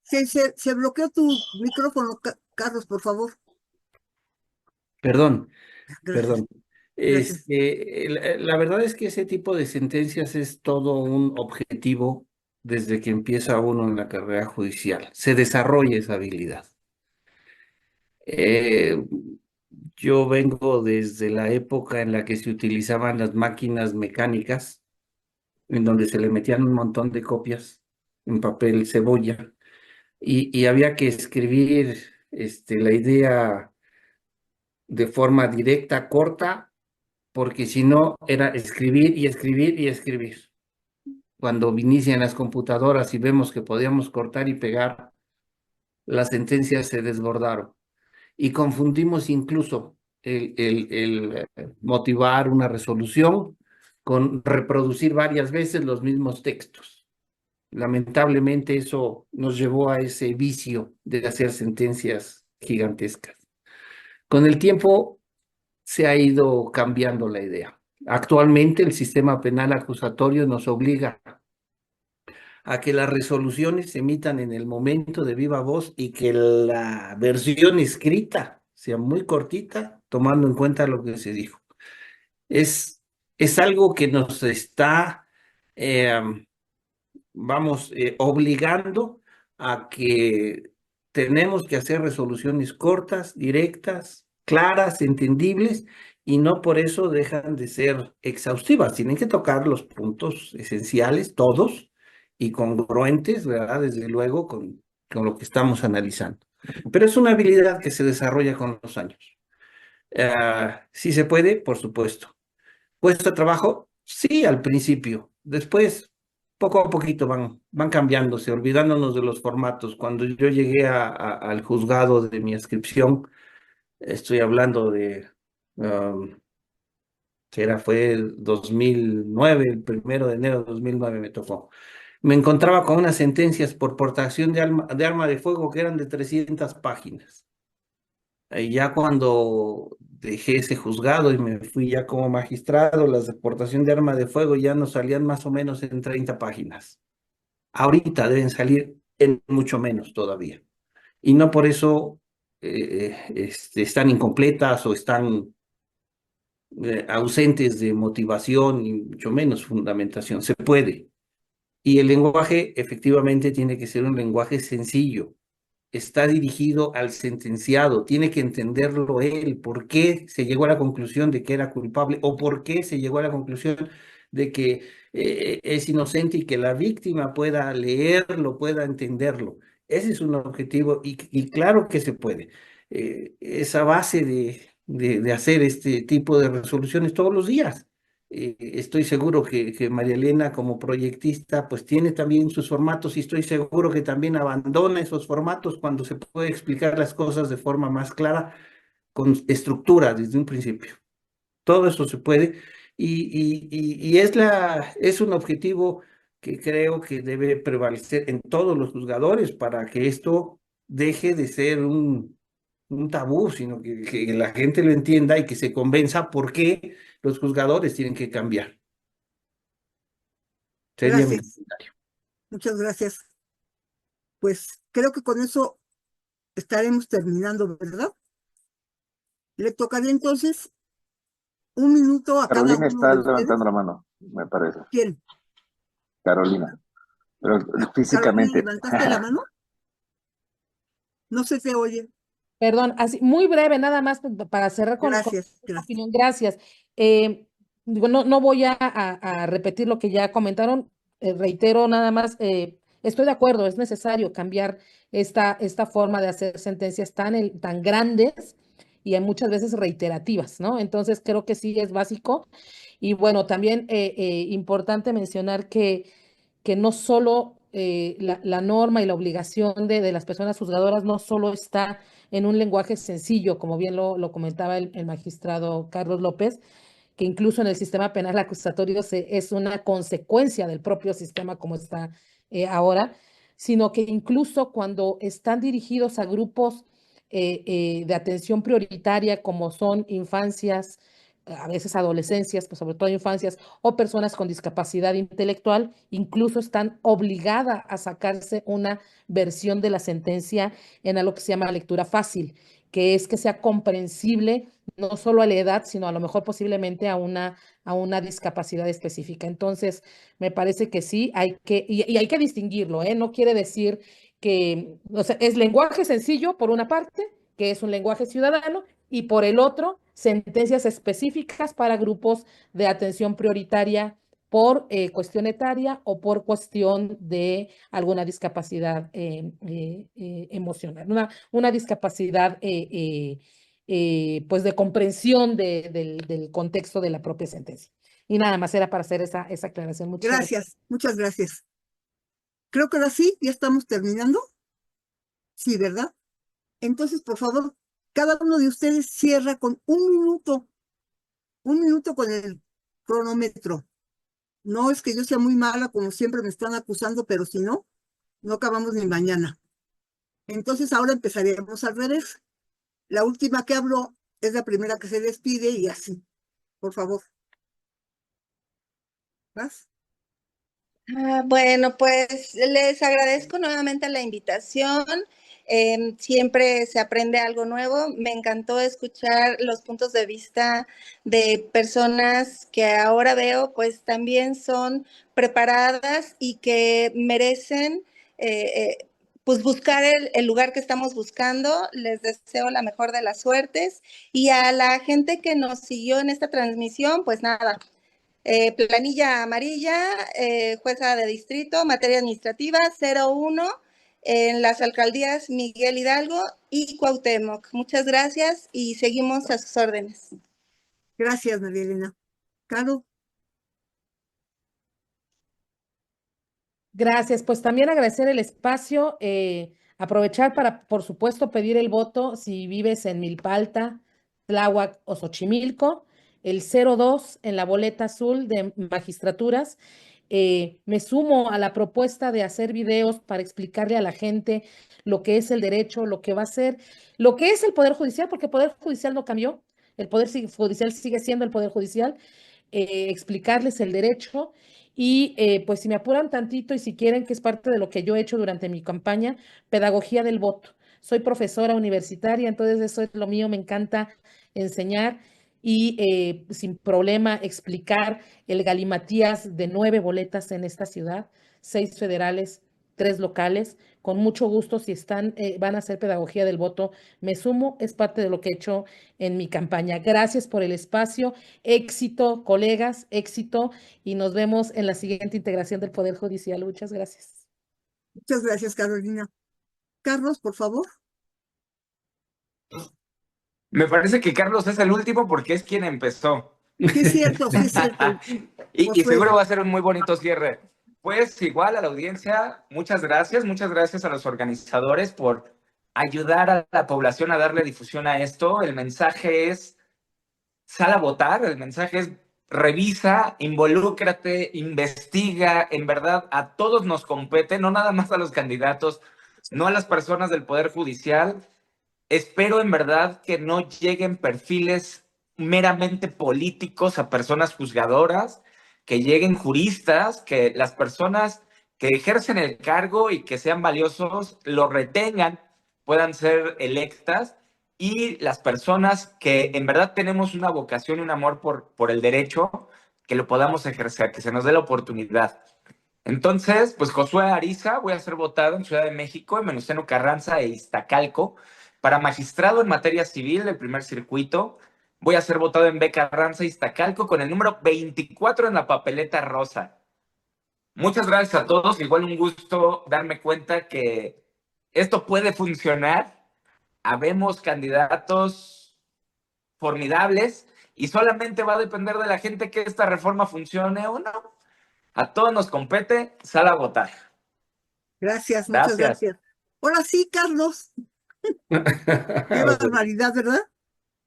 Se bloqueó tu micrófono, Carlos, por favor. perdón, Gracias. perdón. Gracias. La verdad es que ese tipo de sentencias es todo un objetivo desde que empieza uno en la carrera judicial. Se desarrolla esa habilidad. Yo vengo desde la época en la que se utilizaban las máquinas mecánicas, en donde se le metían un montón de copias en papel cebolla y había que escribir la idea de forma directa, corta, porque si no era escribir y escribir y escribir. Cuando inician las computadoras y vemos que podíamos cortar y pegar, las sentencias se desbordaron y confundimos incluso el motivar una resolución con reproducir varias veces los mismos textos. Lamentablemente eso nos llevó a ese vicio de hacer sentencias gigantescas. Con el tiempo se ha ido cambiando la idea. Actualmente el sistema penal acusatorio nos obliga a que las resoluciones se emitan en el momento de viva voz y que la versión escrita sea muy cortita, tomando en cuenta lo que se dijo. Es algo que nos está, obligando a que tenemos que hacer resoluciones cortas, directas, claras, entendibles, y no por eso dejan de ser exhaustivas. Tienen que tocar los puntos esenciales, todos, y congruentes, ¿verdad? Desde luego, con lo que estamos analizando. Pero es una habilidad que se desarrolla con los años. Sí se puede, por supuesto. ¿Cuesta trabajo? Sí, al principio. Después, poco a poquito van cambiándose, olvidándonos de los formatos. Cuando yo llegué al juzgado de mi inscripción, estoy hablando de, fue el 2009, el 1 de enero de 2009 me tocó. Me encontraba con unas sentencias por portación de arma de fuego que eran de 300 páginas. Y ya cuando dejé ese juzgado y me fui ya como magistrado, las de portación de arma de fuego ya nos salían más o menos en 30 páginas. Ahorita deben salir en mucho menos todavía. Y no por eso están incompletas o están ausentes de motivación y mucho menos fundamentación. Se puede. Y el lenguaje efectivamente tiene que ser un lenguaje sencillo. Está dirigido al sentenciado, tiene que entenderlo él, por qué se llegó a la conclusión de que era culpable o por qué se llegó a la conclusión de que es inocente y que la víctima pueda leerlo, pueda entenderlo. Ese es un objetivo y claro que se puede. Esa base de hacer este tipo de resoluciones todos los días. Estoy seguro que María Elena como proyectista pues tiene también sus formatos y estoy seguro que también abandona esos formatos cuando se puede explicar las cosas de forma más clara, con estructura desde un principio. Todo eso se puede y es un objetivo que creo que debe prevalecer en todos los juzgadores para que esto deje de ser un tabú, sino que la gente lo entienda y que se convenza por qué los juzgadores tienen que cambiar. Sería mi Gracias, comentario. muchas gracias. Pues creo que con eso estaremos terminando, ¿verdad? Le tocaría entonces 1 minuto a cada Carolina uno está de ustedes. levantando la mano, me parece. ¿Quién? Carolina. Pero Carolina, físicamente. ¿levantaste la mano? No se te oye. Perdón, así, muy breve, nada más para cerrar con Gracias, esta gracias. opinión. Gracias. Digo, no voy a repetir lo que ya comentaron. Reitero nada más, estoy de acuerdo, es necesario cambiar esta forma de hacer sentencias tan grandes y muchas veces reiterativas, ¿no? Entonces creo que sí es básico. Y bueno, también importante mencionar que no solo la norma y la obligación de las personas juzgadoras no solo está en un lenguaje sencillo, como bien lo comentaba el magistrado Carlos López, que incluso en el sistema penal acusatorio es una consecuencia del propio sistema como está ahora, sino que incluso cuando están dirigidos a grupos de atención prioritaria como son infancias, a veces adolescencias, pues sobre todo infancias o personas con discapacidad intelectual, incluso están obligadas a sacarse una versión de la sentencia en algo que se llama lectura fácil, que es que sea comprensible no solo a la edad, sino a lo mejor posiblemente a una discapacidad específica. Entonces, me parece que sí, y hay que distinguirlo, ¿eh? No quiere decir que, o sea, es lenguaje sencillo por una parte, que es un lenguaje ciudadano, y por el otro, sentencias específicas para grupos de atención prioritaria por cuestión etaria o por cuestión de alguna discapacidad emocional, una discapacidad pues de comprensión del contexto de la propia sentencia. Y nada más era para hacer esa aclaración. Muchas gracias. Gracias, muchas gracias. Creo que ahora sí, ya estamos terminando. Sí, ¿verdad? Entonces, por favor, cada uno de ustedes cierra con 1 minuto con el cronómetro. No es que yo sea muy mala, como siempre me están acusando, pero si no, no acabamos ni mañana. Entonces, ahora empezaremos al revés. La última que habló es la primera que se despide y así. Por favor. ¿Vas? Bueno, pues les agradezco nuevamente la invitación. Siempre se aprende algo nuevo. Me encantó escuchar los puntos de vista de personas que ahora veo, pues también son preparadas y que merecen pues buscar el lugar que estamos buscando. Les deseo la mejor de las suertes y a la gente que nos siguió en esta transmisión, pues nada. Planilla amarilla, jueza de distrito, materia administrativa 01 en las alcaldías Miguel Hidalgo y Cuauhtémoc. Muchas gracias y seguimos a sus órdenes. Gracias, María Elena. Caro. Gracias. Pues también agradecer el espacio, aprovechar para, por supuesto, pedir el voto si vives en Milpalta, Tláhuac o Xochimilco, el 02 en la boleta azul de magistraturas. Me sumo a la propuesta de hacer videos para explicarle a la gente lo que es el derecho, lo que va a ser, lo que es el Poder Judicial, porque el Poder Judicial no cambió, el Poder Judicial sigue siendo el Poder Judicial, explicarles el derecho y pues si me apuran tantito y si quieren, que es parte de lo que yo he hecho durante mi campaña, pedagogía del voto. Soy profesora universitaria, entonces eso es lo mío, me encanta enseñar y sin problema explicar el galimatías de 9 boletas en esta ciudad, 6 federales, 3 locales. Con mucho gusto, si van a hacer pedagogía del voto, me sumo, es parte de lo que he hecho en mi campaña. Gracias por el espacio, éxito, colegas, éxito, y nos vemos en la siguiente integración del Poder Judicial. Muchas gracias. Muchas gracias, Carolina. Carlos, por favor. Me parece que Carlos es el último porque es quien empezó. Sí, es cierto, sí, es cierto. Y seguro va a ser un muy bonito cierre. Pues igual a la audiencia, muchas gracias a los organizadores por ayudar a la población a darle difusión a esto. El mensaje es, sal a votar, el mensaje es, revisa, involúcrate, investiga, en verdad a todos nos compete, no nada más a los candidatos, no a las personas del Poder Judicial. Espero en verdad que no lleguen perfiles meramente políticos a personas juzgadoras, que lleguen juristas, que las personas que ejercen el cargo y que sean valiosos lo retengan, puedan ser electas, y las personas que en verdad tenemos una vocación y un amor por el derecho, que lo podamos ejercer, que se nos dé la oportunidad. Entonces, pues Josué Ariza, voy a ser votado en Ciudad de México, en Venustiano Carranza e Iztacalco, para magistrado en materia civil del primer circuito. Voy a ser votado en B. Carranza, Iztacalco, con el número 24 en la papeleta rosa. Muchas gracias a todos. Igual un gusto darme cuenta que esto puede funcionar. Habemos candidatos formidables y solamente va a depender de la gente que esta reforma funcione o no. A todos nos compete, sal a votar. Gracias, muchas gracias. Ahora sí, Carlos. Qué barbaridad, ¿verdad?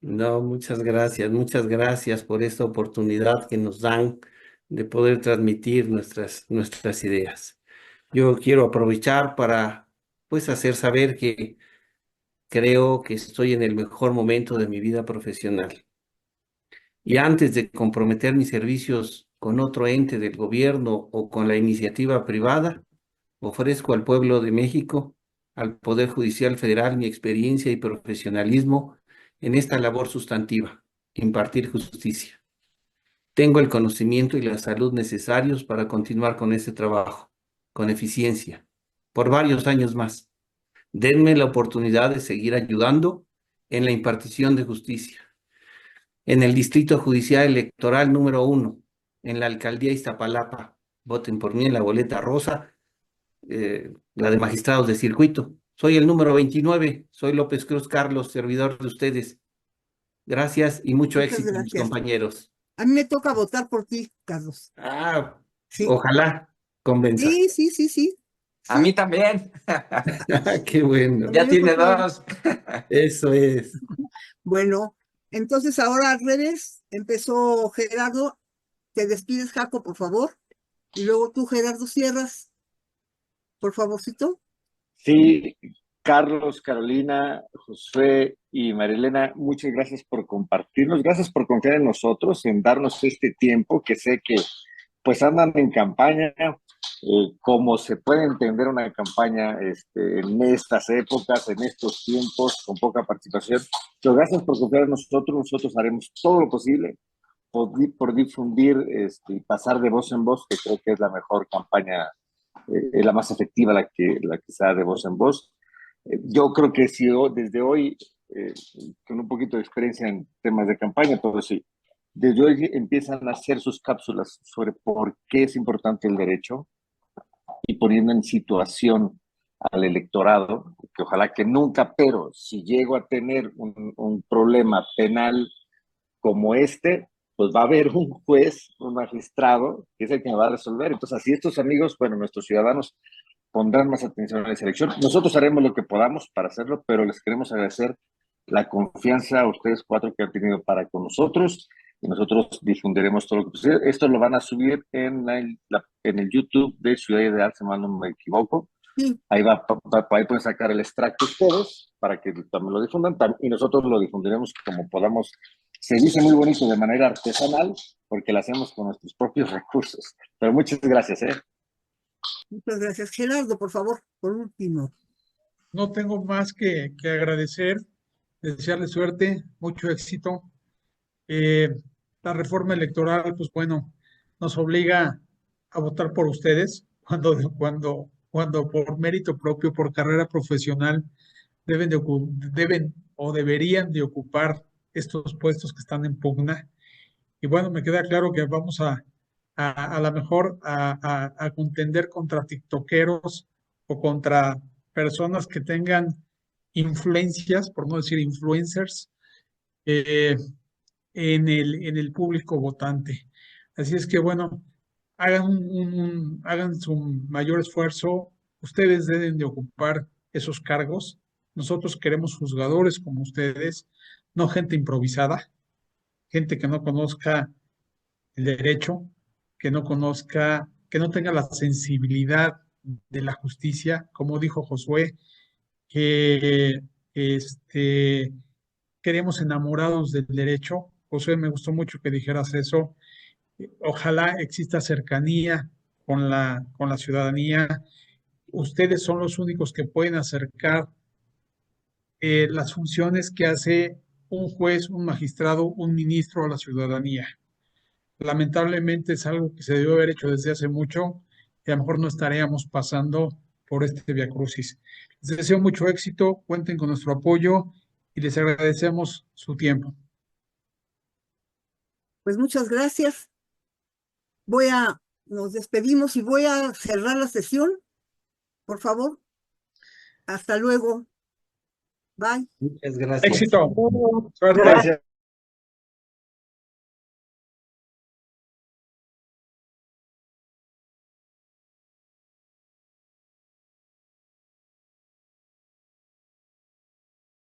No, muchas gracias por esta oportunidad que nos dan de poder transmitir nuestras ideas. Yo quiero aprovechar para, pues, hacer saber que creo que estoy en el mejor momento de mi vida profesional. Y antes de comprometer mis servicios con otro ente del gobierno o con la iniciativa privada, ofrezco al pueblo de México, al Poder Judicial Federal, mi experiencia y profesionalismo en esta labor sustantiva, impartir justicia. Tengo el conocimiento y la salud necesarios para continuar con este trabajo, con eficiencia, por varios años más. Denme la oportunidad de seguir ayudando en la impartición de justicia. En el Distrito Judicial Electoral número 1, en la Alcaldía Iztapalapa, voten por mí en la boleta rosa, la de magistrados de circuito. Soy el número 29, soy López Cruz Carlos, servidor de ustedes. Gracias y mucho éxito, mis compañeros. A mí me toca votar por ti, Carlos. Sí. Ojalá convenza. Sí. A mí también. Qué bueno. Ya tiene 2. Eso es. Bueno, entonces ahora al revés, empezó Gerardo. Te despides, Jaco, por favor. Y luego tú, Gerardo, cierras. Por favorcito. Sí, Carlos, Carolina, Josué y Marilena, muchas gracias por compartirnos, gracias por confiar en nosotros, en darnos este tiempo, que sé que pues andan en campaña, como se puede entender una campaña en estas épocas, en estos tiempos, con poca participación. Pero gracias por confiar en nosotros haremos todo lo posible por difundir y pasar de voz en voz, que creo que es la mejor campaña, la más efectiva, la que se da de voz en voz. Yo creo que si desde hoy, con un poquito de experiencia en temas de campaña, pero sí, desde hoy empiezan a hacer sus cápsulas sobre por qué es importante el derecho y poniendo en situación al electorado, que ojalá que nunca, pero si llego a tener un problema penal como pues va a haber un juez, un magistrado, que es el que me va a resolver. Entonces, así estos amigos, bueno, nuestros ciudadanos pondrán más atención a la selección. Nosotros haremos lo que podamos para hacerlo, pero les queremos agradecer la confianza a ustedes 4 que han tenido para con nosotros, y nosotros difundiremos todo lo que sucede. Esto lo van a subir en el YouTube de Ciudad Ideal, si mal no me equivoco. Sí. Ahí pueden sacar el extracto ustedes para que también lo difundan, y nosotros lo difundiremos como podamos. Se dice muy bonito, de manera artesanal, porque lo hacemos con nuestros propios recursos. Pero muchas gracias, Muchas gracias. Gerardo, por favor, por último. No tengo más que agradecer, desearle suerte, mucho éxito. La reforma electoral, pues bueno, nos obliga a votar por ustedes cuando por mérito propio, por carrera profesional, deben o deberían de ocupar estos puestos que están en pugna. Y bueno, me queda claro que vamos a lo mejor a contender contra tiktokeros o contra personas que tengan influencias, por no decir influencers, eh, en el público votante. Así es que bueno, hagan su mayor esfuerzo. Ustedes deben de ocupar esos cargos. Nosotros queremos juzgadores como ustedes, no gente improvisada, gente que no conozca el derecho, que no conozca, que no tenga la sensibilidad de la justicia, como dijo Josué, que queremos enamorados del derecho. Josué, me gustó mucho que dijeras eso. Ojalá exista cercanía con la ciudadanía. Ustedes son los únicos que pueden acercar las funciones que hace un juez, un magistrado, un ministro a la ciudadanía. Lamentablemente es algo que se debió haber hecho desde hace mucho y a lo mejor no estaríamos pasando por este viacrucis. Les deseo mucho éxito, cuenten con nuestro apoyo y les agradecemos su tiempo. Pues muchas gracias. Nos despedimos y voy a cerrar la sesión. Por favor. Hasta luego. Bye. Muchas gracias. Éxito. Suerte. Gracias.